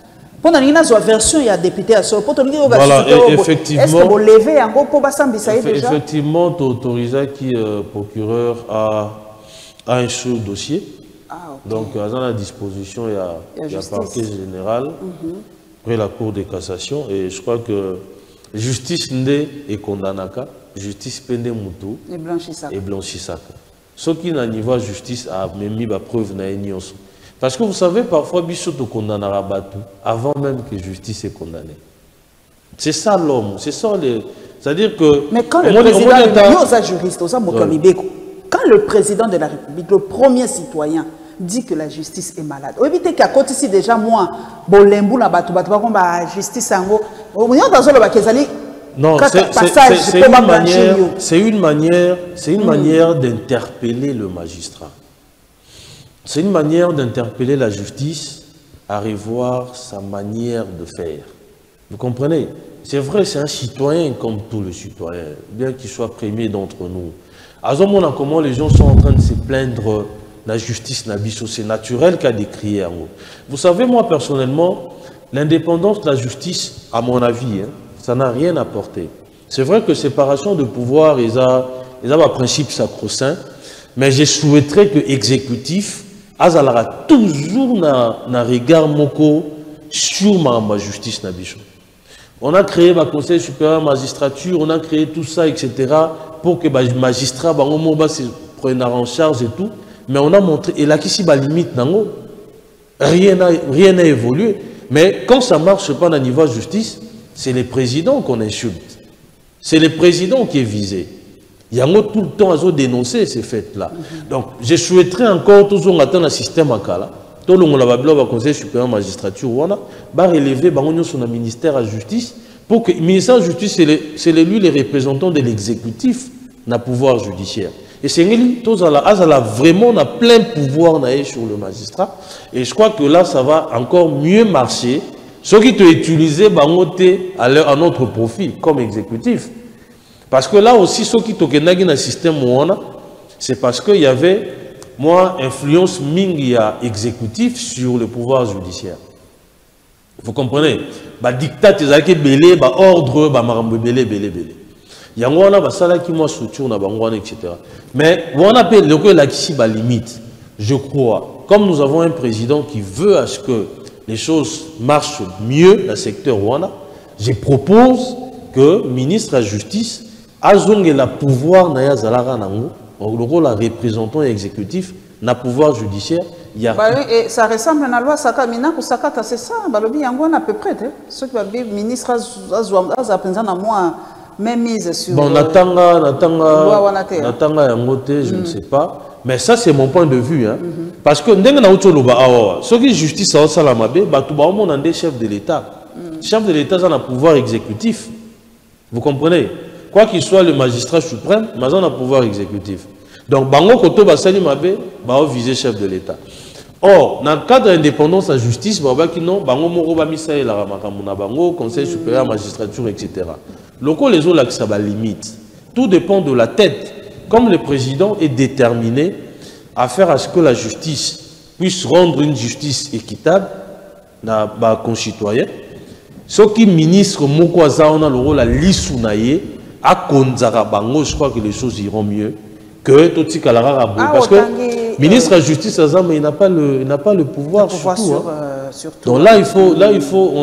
Pendant qu'il y a une version, il y a député à soi. Voilà, effectivement. Est-ce que vous levez encore pour Bassambisa déjà? Effectivement, tu autorises qui procureur a un seul dossier. Donc, à la disposition, il y a le parquet général, après la Cour de cassation, et je crois que justice est condamnée, justice pende moutou et blanchissaka. Ce qui n'a niveau justice a même mis la preuve na enioso. Parce que vous savez, parfois, Bichot te condamnera Batou avant même que justice est condamnée. C'est ça l'homme, c'est ça les. C'est-à-dire que. Mais quand le président de la République, le premier citoyen, dit que la justice est malade. Vous évitez qu'à côté ici déjà moi, Bolembu na Batou Batou ba justice sango. Non, c'est une manière d'interpeller le magistrat. C'est une manière d'interpeller la justice à revoir sa manière de faire. Vous comprenez? C'est vrai, c'est un citoyen comme tous les citoyens, bien qu'il soit premier d'entre nous. À ce moment, comment les gens sont en train de se plaindre la justice Nabiso, c'est naturel qu'à décrire. Vous savez, moi personnellement, l'indépendance de la justice, à mon avis, ça n'a rien apporté. C'est vrai que séparation de pouvoir, ils ont un principe sacro-saint, mais je souhaiterais que l'exécutif aura toujours un regard moko sur ma justice Nabiso. On a créé le Conseil supérieur de la magistrature, on a créé tout ça, etc., pour que les magistrats se prennent en charge et tout. Mais on a montré, et là, qui s'y limite, rien n'a évolué. Mais quand ça ne marche pas au niveau de la justice, c'est les présidents qu'on insulte. C'est le président qui est visé. Il y a tout le temps à dénoncer ces faits-là. Donc, je souhaiterais encore toujours attendre un système à Kala. Tout le monde va conseil supérieur de la magistrature, on va relever son ministère de la justice pour que le ministère de la justice, c'est lui les représentants de l'exécutif dans le pouvoir judiciaire. Et c'est lui, vraiment plein pouvoir sur le magistrat. Et je crois que là, ça va encore mieux marcher. Ceux qui t'ont utilisé à notre profit comme exécutif. Parce que là aussi, ceux qui t'ont dans le système, c'est parce qu'il y avait, influence mingia exécutif sur le pouvoir judiciaire. Vous comprenez? Dictat, ordre, belé. Il y a un sala qui m'a soutenu, etc. Mais on appelle la limite. Je crois, comme nous avons un président qui veut à ce que les choses marchent mieux dans le secteur Rwanda, je propose que le ministre de la Justice a le pouvoir le rôle de représentant exécutif dans le pouvoir judiciaire. Et ça ressemble à la loi Sakamina ou Sakata, c'est ça. Il y a à peu près. Ce qui va le ministre a moi même mise sur. Bon, je ne sais pas. Mais ça, c'est mon point de vue. Parce que, ce qui est justice, c'est des chefs de l'État. chef de l'État a un pouvoir exécutif. Vous comprenez? Quoi qu'il soit le magistrat suprême, mais on a un pouvoir exécutif. Donc, Bango Koto Basali Mabe, va viser chef de l'État. Or, dans le cadre de l'indépendance à justice, Bango Moro Bamisa et la Ramakamuna Bango, Conseil supérieur, magistrature, etc. Locaux, les autres, ça va limite. Tout dépend de la tête. Comme le président est déterminé à faire à ce que la justice puisse rendre une justice équitable à nos concitoyens, ce qui ministre Mokwaza, on a le rôle à l'Issounaye, à Konzara Bango, je crois que les choses iront mieux que Toti Kalara. Parce que le ministre de la Justice, il n'a pas le pouvoir, surtout. Donc là, il faut,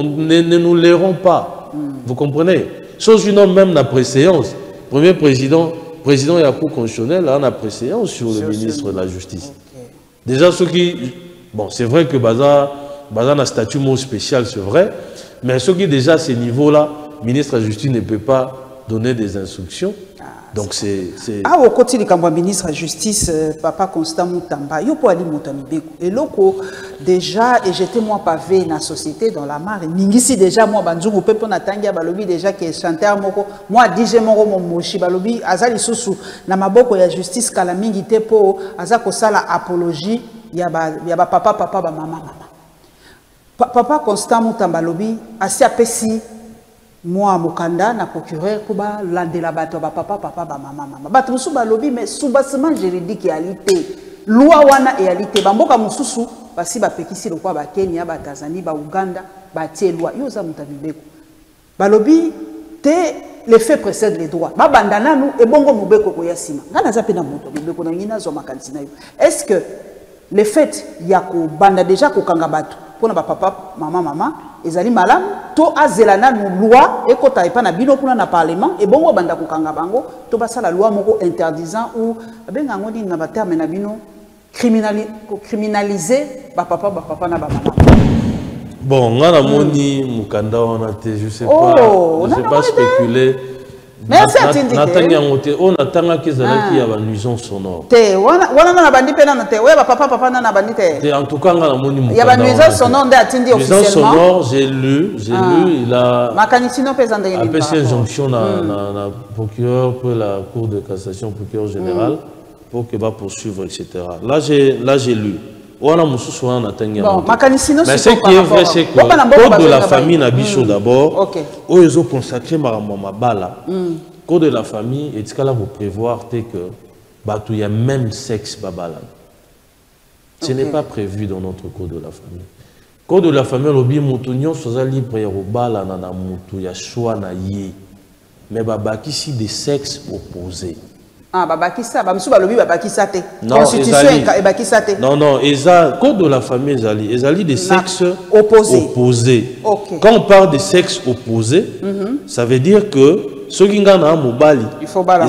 ne nous l'airons pas. Vous comprenez? Chose une même la préséance. Premier président et la Cour constitutionnelle a une préséance sur le ministre de la Justice. Okay. Déjà, ceux qui. Bon, c'est vrai que Baza a un statut spécial, c'est vrai. Mais ceux qui, déjà, à ce niveau-là, le ministre de la Justice ne peut pas donner des instructions. Donc c'est... Ah, au côté du ministre de la Justice, Papa Constant Moutamba, il y a pas de et loko déjà, et j'étais moi pavé dans la société, dans la mare, Ningisi déjà, moi, Banzou, Pepe Natangia, Balobi, déjà, qui est chanteur, moi, DJ Moro, Momoshi, Balobi, Azali Soussou, Namaboko, il y a justice, Kalamingi, Tepo, Azako Sala, apologie, il y a papa, maman. Papa Constant Moutamba, Balobi, Asi Apesi, moi, Mokanda, na procureur, Kuba, l'andela bato, papa, maman. Bato, sous balobi, mais sous bassement juridique et alité. Loi wana et alité. Bamboka mususu, basi ba pekisi le quoi, ba Kenya, ba Tanzanie, ba Uganda, ba tie loi. Yoza mutabibeko. Balobi, te, les faits précèdent les droits. Ba bandana nous, et bongo mubeko koyasima. Gana zape na moto, mubeko na ngina zo makansina yo. Est-ce que les faits, yako banda déjà kokanga bato, pour na papa, maman, ezali malam to azelana nu loi et kota epa na bino kuna na parlement et bongo banda kokanga bango to basa la loi moko interdisant ou benga ngodi na ba terme na bino criminaliser ba papa na ba maman. Bon, ngana moni mukanda wana te, je sais pas spéculer. Merci à Tindi. On attend qu'ils aient qui a une nuisance sonore. Voilà, na bandi pena na te. Ouais, papa na bandi te. En tout cas, ngana moni mukanda. Il y a une nuisance sonore de Tindi officiellement. Nuisance sonore, j'ai lu, il a. Makanisino pesande ni. Après cette injonction na procureur pour la Cour de cassation, procureur général, pour que va poursuivre, etc. Là, j'ai lu. Bon, mais ce qui est vrai, c'est que le code de la famille n'a bicho d'abord, où ils ont consacré ma bala. Code de la famille, et ce qu'il faut prévoir, c'est que il y a même sexe babala. Ce n'est pas prévu dans notre code de la famille. Code de la famille, l'obi moutonnion, soit libre et au bala nana moutou, ya choix na yé. Mais babaki si des sexes opposés. Ah, babakisa, bamsou balobi babakisa te. Constitution et bakisa te. Non, code de la famille ezali des sexes opposés. Okay. Quand on parle de sexes opposés, ça veut dire que ceux qui ngana mobali, il faut bala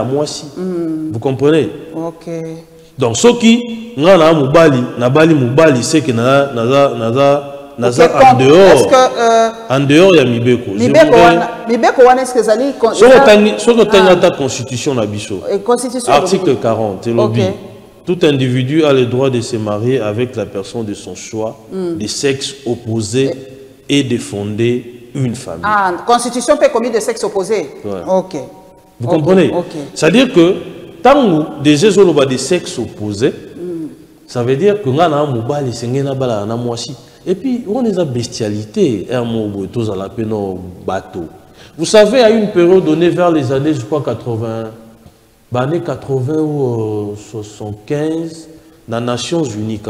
mwasi. Vous comprenez? OK. Donc ceux qui ngana mobali, c'est que naza en dehors. En dehors, il y a Mibeko. Mibeko, est-ce que ça dit. Ce que ta constitution, article 40, tout individu a le droit de se marier avec la personne de son choix, de sexe opposé et de fonder une famille. Ah, constitution peut commis de sexe opposé. Ouais. Ok. Vous comprenez? C'est-à-dire que tant que des gens de sexe opposé, ça veut dire que nous avons des et puis, on a des bestialités, bateau. Vous savez, à une période donnée vers les années, je crois, 80, années 80 ou 75, dans les Nations Unies,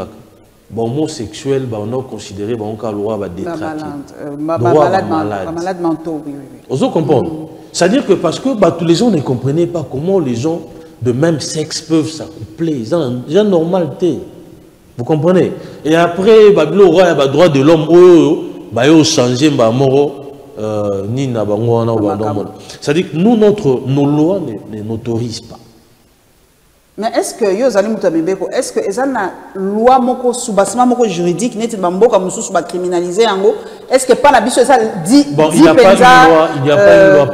bon, homosexuel, on a considéré qu'on a le droit de détraquer. Malade mentaux, oui. Vous comprenez? C'est-à-dire que parce que tous les gens ne comprenaient pas comment les gens de même sexe peuvent s'accoupler. C'est une normalité. Vous comprenez? Et après, le roi a le droit de l'homme, il a changé ni na c'est-à-dire que nous, nos lois ne n'autorisent pas. Mais est-ce que est-ce que les loi moko sous-bassement moko juridique n'est pas mboka mususu ba criminaliser yango? Est-ce que pas la biso ça dit bon, il n'y a pas une loi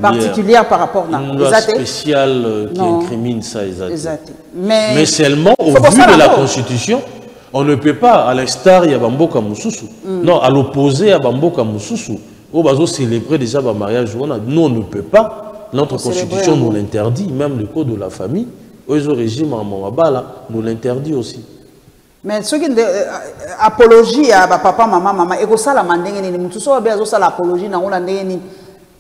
particulière par rapport à une loi spéciale qui incrimine ça exact. Mais seulement au vu de la Constitution, On ne peut pas, à l'instar, il y a Bamboka Moussoussou. Non, à l'opposé, à Bamboka Moussoussou. Au bazo célébrer déjà le mariage. Nous, on ne peut pas. Notre constitution nous l'interdit, même le code de la famille. Au régime en Mawabala nous l'interdit aussi. Mais ce qui est apologie à papa, maman, et que ça la mandenge ni mutuso wa bezo ça l'apologie na ona ndenge ni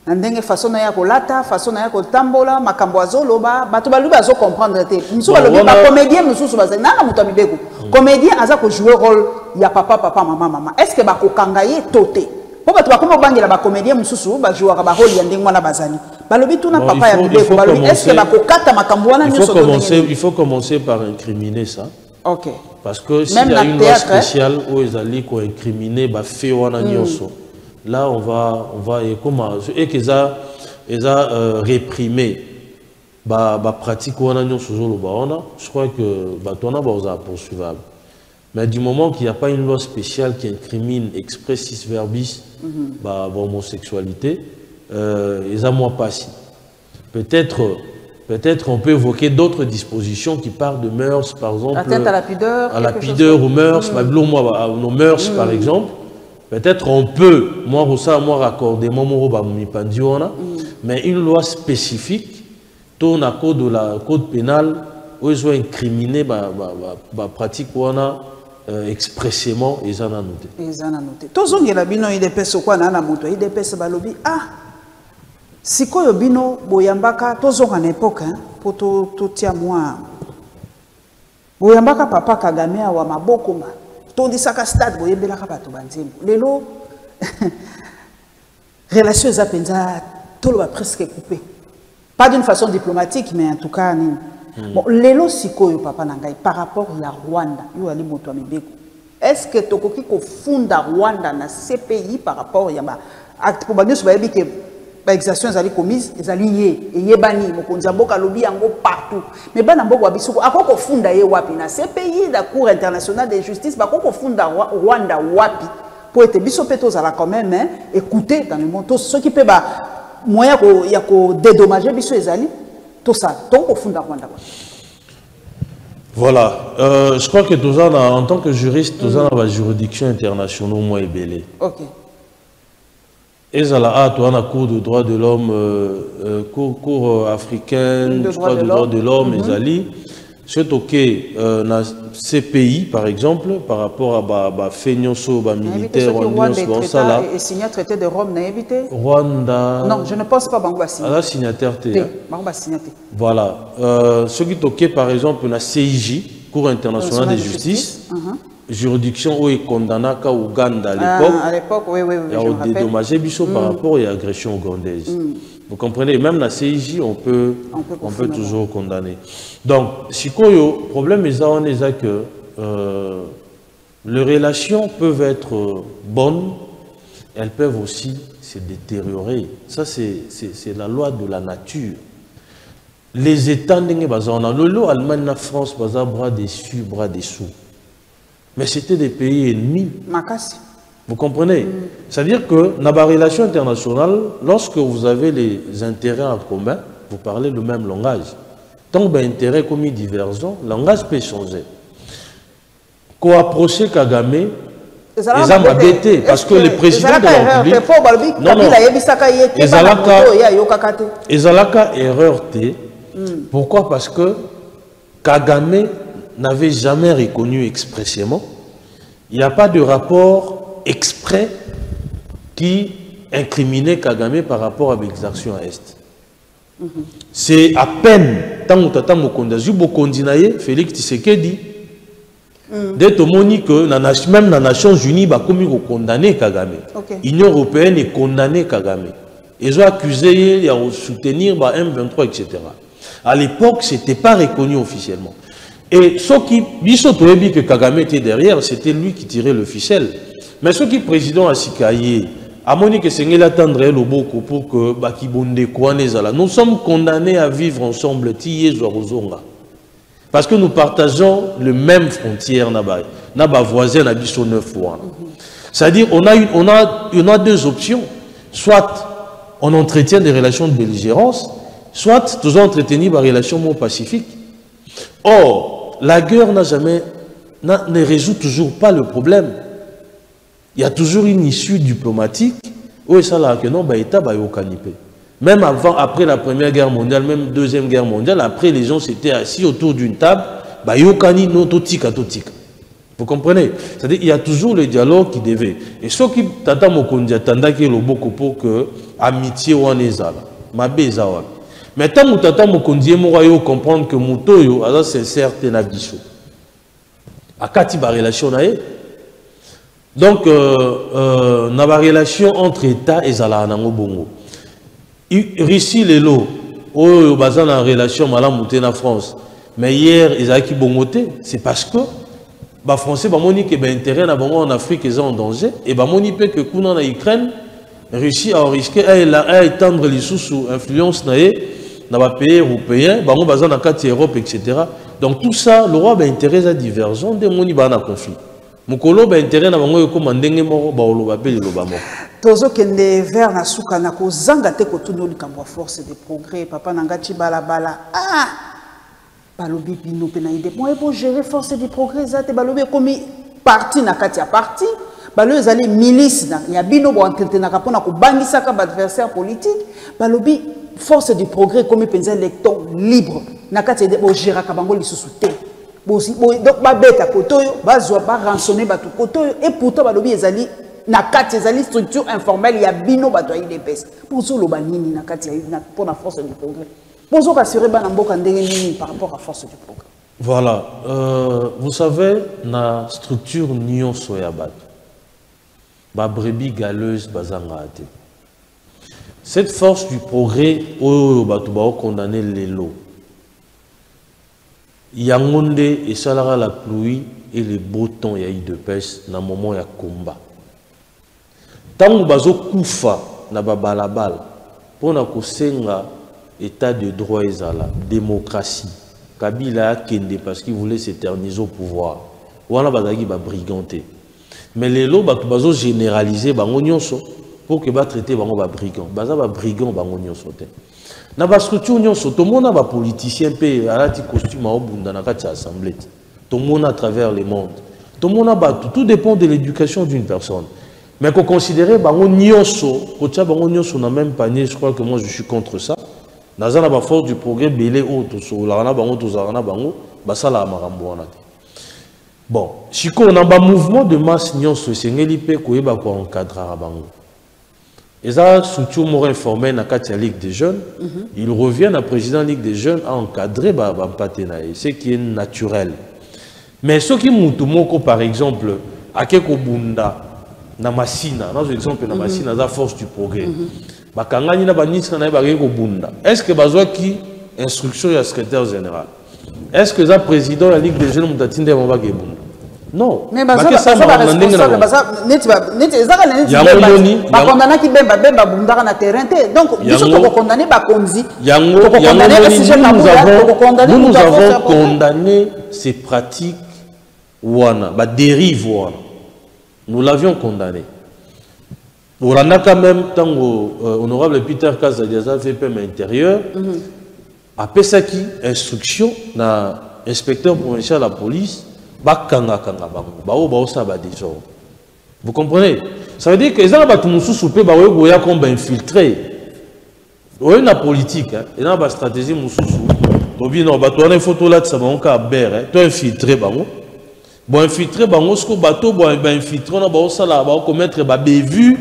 ndenge façon na ya ko lata, façon na ya ko tambola, makambo azolo ba bato balu bazo comprendre te. Mususu balobi ba comédien mususu ba na muto mibeko. Comédien aza ko jouer rôle ya papa, maman. Est-ce que ba ko kangaye toté? Po bato ba komo bangela ba comédien mususu ba jouer ba rôle ya ndenge mwana bazali. Balobi tout na papa ya mibeko, balobi est-ce que ba ko kata makambo wana nyoso il faut commencer par incriminer ça. OK. Parce que s'il y a une loi spéciale où ils allaient incriminer bah fait là on va et comment et qu'ils a réprimé bah pratique je crois que bah ton poursuivable. Mais du moment qu'il n'y a pas une loi spéciale qui incrimine expressis verbis bah l'homosexualité ils ont moins passé. Peut-être on peut évoquer d'autres dispositions qui parlent de mœurs, par exemple. Atteinte à la pudeur. À la pudeur, aux mœurs, à nos mœurs, par exemple. Peut-être on peut, moi, raccorder, mais une loi spécifique, ton code de la code pénal, où ils ont incriminé la pratique expressément, ils en ont noté. Ils en ont noté. Tous les gens qui ont quoi dans la moto, ils ont ah. Sikoyo bino boyambaka tozo en époque pour tout tia moi boyambaka papa Kagame wa maboko ma tondisaka stade boyembelaka bato banzembo lelo relation za penza tolo ba presque coupé pas d'une façon diplomatique mais en tout cas ni bon lelo sikoyo papa nangai par rapport à Rwanda yo ali moto amebeko est-ce que tokoki ko funda Rwanda na CPI par rapport ya ba acte pour banyo ba yebike l'exaction ezali commise ezali ye eyebani mokonzi mboka lobi yango partout mais bana mboko abisuko akoko funda ye wapi na CPI la Cour internationale de justice bakoko funda Rwanda wapi pour être biso peto zala quand même écouter dans le monde ceux qui peut ba moyen ya ko dédommager biso ezali tout ça donc funda Rwanda voilà je crois que tous en tant que juriste tous dans la juridiction internationale moi ebelé. OK. Et ça là, tu as un cours de droits de l'homme, cours africain, de droits de l'homme, c'est OK, dans ces pays, par exemple, par rapport à Feignoso, militaire, Rwanda et signé le traité de Rome, n'a évité Rwanda. Non, je ne pense pas Bangwa signé. La signataire, voilà. Ce qui est OK, par exemple, dans CIJ, Cour internationale de justice. Juridiction où est condamné à Ouganda à l'époque, oui, il y a dédommagé par rapport à l'agression ougandaise. Vous comprenez, même la CIJ, on peut toujours condamner. Donc, si le problème est que les relations peuvent être bonnes, elles peuvent aussi se détériorer. Ça, c'est la loi de la nature. Les États, le lot Allemagne, la France, bras dessus, bras dessous. Mais c'était des pays ennemis. Vous comprenez? C'est-à-dire que dans la relation internationale, lorsque vous avez les intérêts en commun, vous parlez le même langage. Tant que l'intérêt commis divergent, le langage peut changer. Quand approcher Kagame, ils ont embêté parce que le président de la République... Ils ont erreur. Pourquoi? Parce que Kagame n'avait jamais reconnu expressément. Il n'y a pas de rapport exprès qui incriminait Kagame par rapport à l'exaction à Est. C'est à peine, tant que Félix Tshisekedi, d'être moni que même dans les Nations Unies, il a condamné Kagame. L'Union européenne est condamnée Kagame. Ils ont accusé de soutenir M23, etc. À l'époque, ce n'était pas reconnu officiellement. Et ceux qui disent que Kagame était derrière, c'était lui qui tirait le ficelle. Mais ceux qui président à Sikaye, à Monique Sengel attendrait le beaucoup pour que Bakibonde Kouanezala. Nous sommes condamnés à vivre ensemble, parce que nous partageons les mêmes frontières, naba voisin à 9 fois. C'est-à-dire, on a deux options. Soit on entretient des relations de belligérance, soit nous entretenons des relations pacifiques. Or, la guerre n'a jamais ne résout toujours pas le problème. Il y a toujours une issue diplomatique où ça là que non, l'État va y canipé. Même avant, après la Première Guerre mondiale, même Deuxième Guerre mondiale, après les gens s'étaient assis autour d'une table, vous comprenez? C'est-à-dire qu'il y a toujours le dialogue qui devait. Et ce qui tata mokondi attendait que le beaucoup pour que amitié ou anezala, ma bezawa. Mais tant que tata mokondi morayo comprendre que mutoyo alors c'est certain na biso. Akati ba relation nae. Donc na ba relation entre État et zala nango bongo. Russie lelo oyo bazana en relation malamu te na France. Mais hier ils a qui bongoté, c'est parce que les Français ont que l'intérêt en Afrique est en danger et ils que en Ukraine, la Russie a risqué à étendre les sous influence dans les pays européens, dans l'Europe, etc. Donc tout ça, le roi a intérêt à divergent de mon en conflit. Mon colo a intérêt à commander mort, Tozo kende vers na suka na ko zanga te ko tuno likambo force de progrès papa nangati balabala balobi bino pe na ide moi pour gérer force de progrès za te balobi komi parti na kati ya parti balobi ezali milice na ya bino bo entretena ka pona ko bangisa ka adversaire politique balobi force de progrès komi penza électeur libre na kati de bo gérer ka bango lisusu te donc ba beta kotoyo bazwa ba rançonner batu kotoyo et pourtant balobi ezali na kati ezali structure informelle ya bino bato ayi depes pour zo loba nini na kati ya pour la force du progrès pour zo rassurer bana mboka ndenge nini par rapport à force du progrès. Voilà, vous savez na structure nyonso ya bato ba brebis galeuse bazanga ate. Cette force du progrès oyo bato ba condamner lelo yangonde et salara la pluie et le beau temps ya idepes na moment ya combat. Tant bazo kufa na babalabal pour na kosenga état de droit ezala démocratie Kabila a kende parce qu'il voulait s'éterniser au pouvoir wana bazaki ba briganté mais les lots bazo généraliser bango nyonso pour que ba traiter bango ba brigand baza ba brigand bango nyonso te na ba structure nyonso to mona ba politicien pe alati costume a obunda na kati assemblée to mona à travers le monde to mona ba tout dépend de l'éducation d'une personne. Mais qu'on considère bango nyonso, kocha bango nyonso na même panier, je crois que moi je suis contre ça. Dans la force du progrès belé o to so la na bango to zarana bango, basala marambo wana. Bon, si on a un mouvement de masse nyonso sengeli pe ko yeba ko encadrer bango. Et ça structure mo informé na katia Ligue des jeunes, il revient à président Ligue des jeunes à encadrer ba patenae, ce qui est naturel. Mais ce qui mutu moko par exemple akeko bunda na masina, dans exemple na masina za force du progrès. Bakangani na banisra na bakeko bunda. Est-ce que bazwa ki instruction ya secrétaire général? Est-ce que za président la Ligue des jeunes mutatinde mba ke bunda? Non. Mais bazwa ça responsable bazwa neti ezaka neti ba condamner ki bemba bunda na terrain te. Donc biso to condamner ba konzi. Nous avons condamné ces pratiques wana, ba dérive wana. Nous l'avions condamné. Pour la quand même, tant honorable Peter Kazadiaza fait PM intérieur, a Pesaki, instruction, na inspecteur provincial de la police, vous comprenez? Ça veut dire que les gens sont comme infiltrés. Il y a une politique, il y a une stratégie. Il y a une photo là, ça va infiltrer. Bon infiltrer bango ce bateau bon infiltrer on va ça là va commettre ba bévu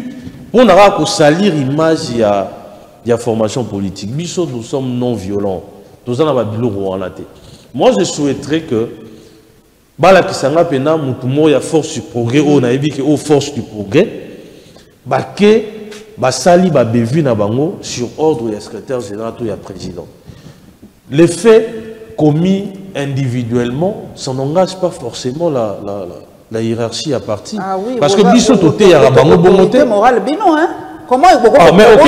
pour n'aura que salir image ya formation politique biso nous sommes non violents tous en ba biloko wana te. Moi je souhaiterais que bala kisanga pena mutumo ya force du progrès on a dit que au force du progrès ba ke ba sali ba bévu na bango sur ordre du secrétaire général ou du président. Les faits commis individuellement, ça n'engage pas forcément la hiérarchie à partie. Ah oui, parce que biso toté ya bango bongoté moral bino hein. Comment il peut mais OK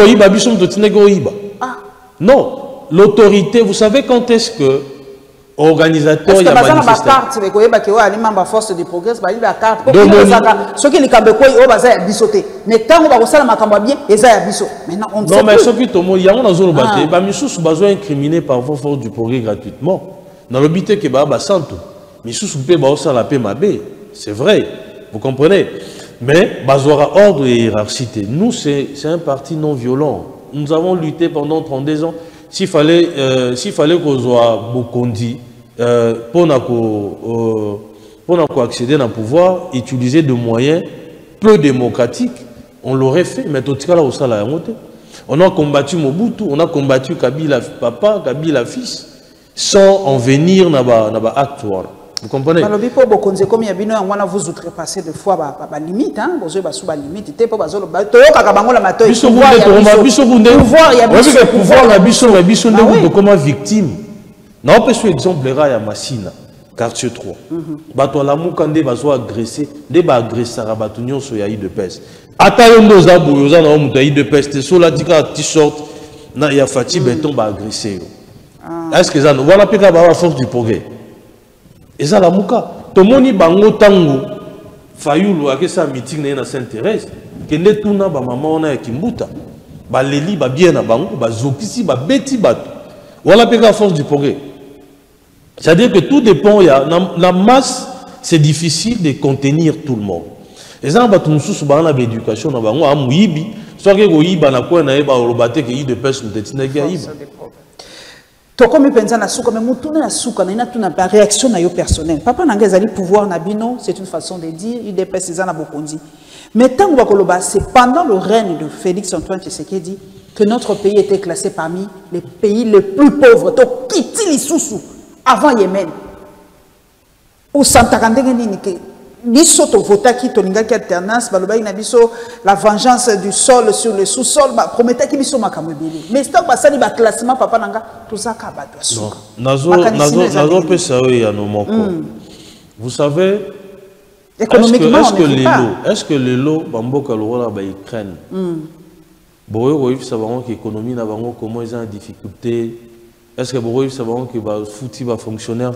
oyiba biso totine ko oyiba. Non, l'autorité, vous savez quand est-ce que organisateur ya manifestation carte be koyeba ke wa ali membre force du progrès ba li ba carte pour ceux qui likambe ko o baza ya biso te mais tango ba ko sala makambo bien eza ya biso maintenant on non mais ceux qui tomo yango na zolo baté ba misusu bazo incriminer par force du progrès gratuitement dans le but que ba santo mais sous pe ba ça la paix ma bé, c'est vrai, vous comprenez. Mais bazora ordre et hiérarchie. Nous c'est un parti non violent. Nous avons lutté pendant 32 ans. S'il fallait qu'on soit Bokondi pour accéder à un pouvoir, utiliser des moyens peu démocratiques, on l'aurait fait. Mais tout cas là au salaire monté. On a combattu Mobutu, on a combattu Kabila papa, Kabila fils, sans en venir dans ba acte. Vous comprenez? Comme il y a bien vous outrepassez de fois la limite, hein, vous avez sous la limite, il pouvoir comme victime. Non, parce que exemple là ya Massina, quartier 3. Bato la mukande bazo agressé, des ba agresser à batunyo so ya IDPS. Atayondo za boyoza na muta IDPS te so la tika t-shirt na ya Fati Beton ba agresser. Est-ce que ça nous voilà pika ba force du progrès? Et ça la muka tomoni bango tango fayulu akesa meeting na Sainte-Thérèse kende tuna ba maman na Kimbuta ba leli ba bien na bango ba zokisi ba beti bato voilà peka force du progrès. C'est-à-dire que tout dépend, la masse, c'est difficile de contenir tout le monde. Et ça, on nous sous dans l'éducation, on va mouibi, soit que goïba na quoi na eba olobate que de pêche nous détient que yiba. To comme pensa na souka mais mutuna na souka na tuna ba réaction na yo personnel. Papa nanga zali pouvoir na bino, c'est une façon de dire, il dépêche ça na bokondi. Mais tant que koloba, c'est pendant le règne de Félix Antoine Tshisekedi que notre pays était classé parmi les pays les plus pauvres. To kiti lisusu avant Yémen. Au Santarandé que biso to vota qui to linga qui alternance baloba ina biso la vengeance du sol sur le sous-sol ba promettait ki biso makamobili. Mais c'est pas ça li ba classement papa nanga tout ça ka ba to suka. Nazo pesa we ya no moko. Vous savez économiquement est-ce que les lots bamboka lola ba Ukraine. Boyo ça va que économie na bango comment ils ont en difficulté. Est-ce que vous savez que le foot va fonctionner?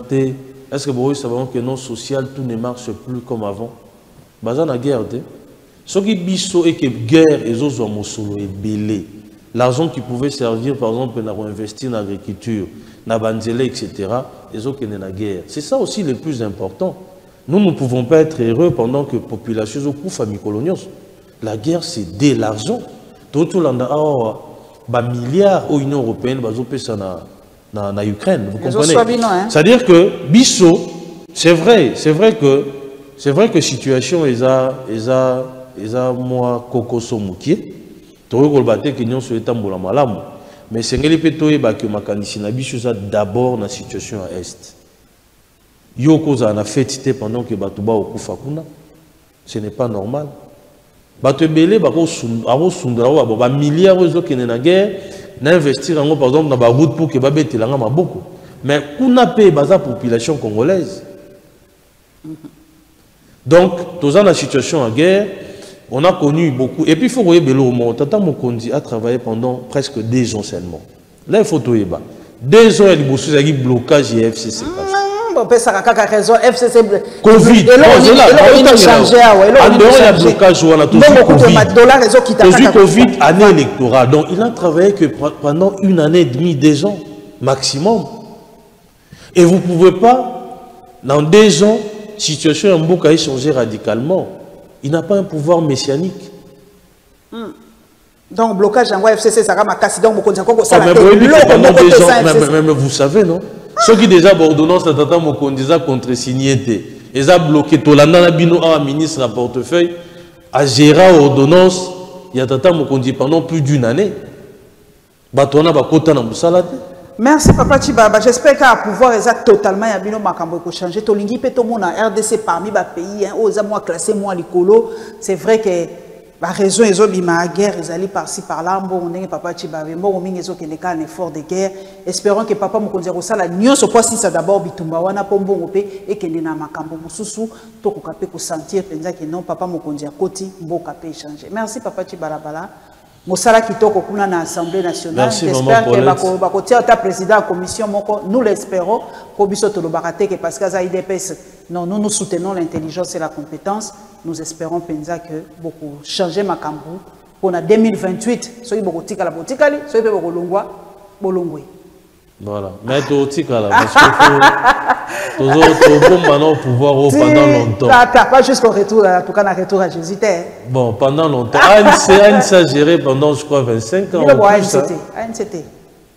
Est-ce que vous savez que non social, tout ne marche plus comme avant? Bazan la guerre. Ce qui biso et que guerre et autres mosolo est belé. L'argent qui pouvait servir, par exemple, pour investir dans l'agriculture, dans banzele, etc., et autres qui n'est la guerre. C'est ça aussi le plus important. Nous ne pouvons pas être heureux pendant que la population est famille coloniale. La guerre, c'est de l'argent. Tout le monde a milliards aux Union européenne, dans Ukraine, vous comprenez? C'est-à-dire que Bisso, c'est vrai que situation est moi kokoso mukie, toro kolbate que nous sommes tambola malamu, mais c'est que makanisi na biso ça d'abord la situation à est. Yoko za na fête pendant que batuba okufa kuna, ce n'est pas normal. Batu belé bako sundra ba milliards de qui na guerre. D'investir par exemple dans la route pour que babé telanga maboko mais kuna paye baza population congolaise. Donc dans la situation en guerre on a connu beaucoup et puis il faut voir Belo Tata Mokondi a travaillé pendant presque 2 ans seulement. Là il faut tout y 2 ans il bosse avec blocage et FCC. raison FCC Covid Covid année électorale donc il a travaillé que pendant 1 année et demie 2 ans maximum et vous ne pouvez pas dans 2 ans situation en Mboka a changé radicalement il n'a pas un pouvoir messianique. Donc blocage en FCC ça va casser donc mais vous savez non. Ceux qui déjà l'ordonnance de Tata Mokondi contre signé, ils ont bloqué tout l'année bino un ministre à portefeuille à gérer l'ordonnance. Il y a Tata Mokondi pendant plus d'1 année. Batona ba kota na musala. Merci Papa Chibaba. J'espère qu'à pouvoir exact totalement ya bino makambo ko changer. Tolingi pe to mona RDC parmi ba pays hein, aux moi classé moi likolo. C'est vrai que la raison est la guerre, ils allaient par-ci par-là, on est papa Chibave, on est un effort de guerre. Espérons que papa Mokonzero ça la nuance au point si ça d'abord bitumba wana pombo mope et que na makambo mususu to ko kapé ko sentir penza que non papa Mokonzi akoti mboka pe changer. Merci papa Chibarabala. Mosala kitoko kuna na Assemblée nationale. J'espère que bakotia ta président de commission moko nous l'espérons ko biso to lo barate que parce que ça IDPS non nous soutenons l'intelligence et la compétence. Nous espérons penza que beaucoup changer makambo pour 2028 soki beaucoup tika la botikali soki pe beaucoup longwa bolongwe. Voilà. Mais tu là, parce qu'il faut maintenant pouvoir pendant longtemps. Pas jusqu'au retour, en tout cas, le retour à Jésus. Bon, pendant longtemps. ANC a géré pendant, je crois, 25 ans. Il a ANCT.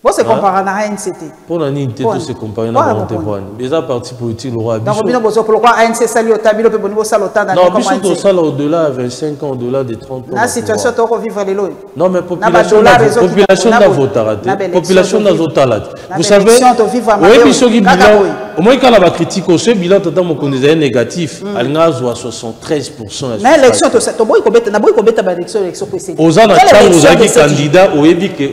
Bon, c'est comparé à ANCT. Pour la NINT, tout se comparé à l'ANCT. Déjà, parti politique, le roi. Donc, pourquoi ANC sali au tableau peut bonner au salotan? Non, mais surtout ça, au-delà de 25 ans, au-delà de 30 ans. La situation, tu vas vivre les lois. Non, mais population n'a voté. Population n'a voté. Vous savez, au moins, quand on a critiqué au bilan, on est négatif. Elle a 73%. Mais l'élection, tu sais, tu as l'élection précédente. Aux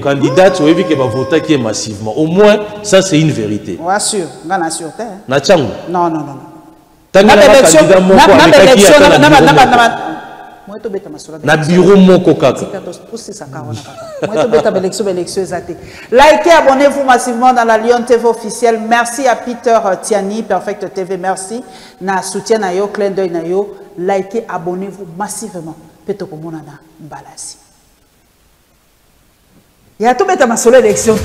candidats, au voter qui est massivement. Au moins, ça c'est une vérité. Oui, sûr. Non, sûr. Non. Na bureau moko kaka. Likez, abonnez-vous massivement dans la Lyon TV officielle. Merci à Peter Tiani, Perfect TV, merci. Na soutien na yo, clin d'œil na yo. Likez, abonnez-vous massivement. Peto komona na balasi. Il y a tout mettre ma solo élection.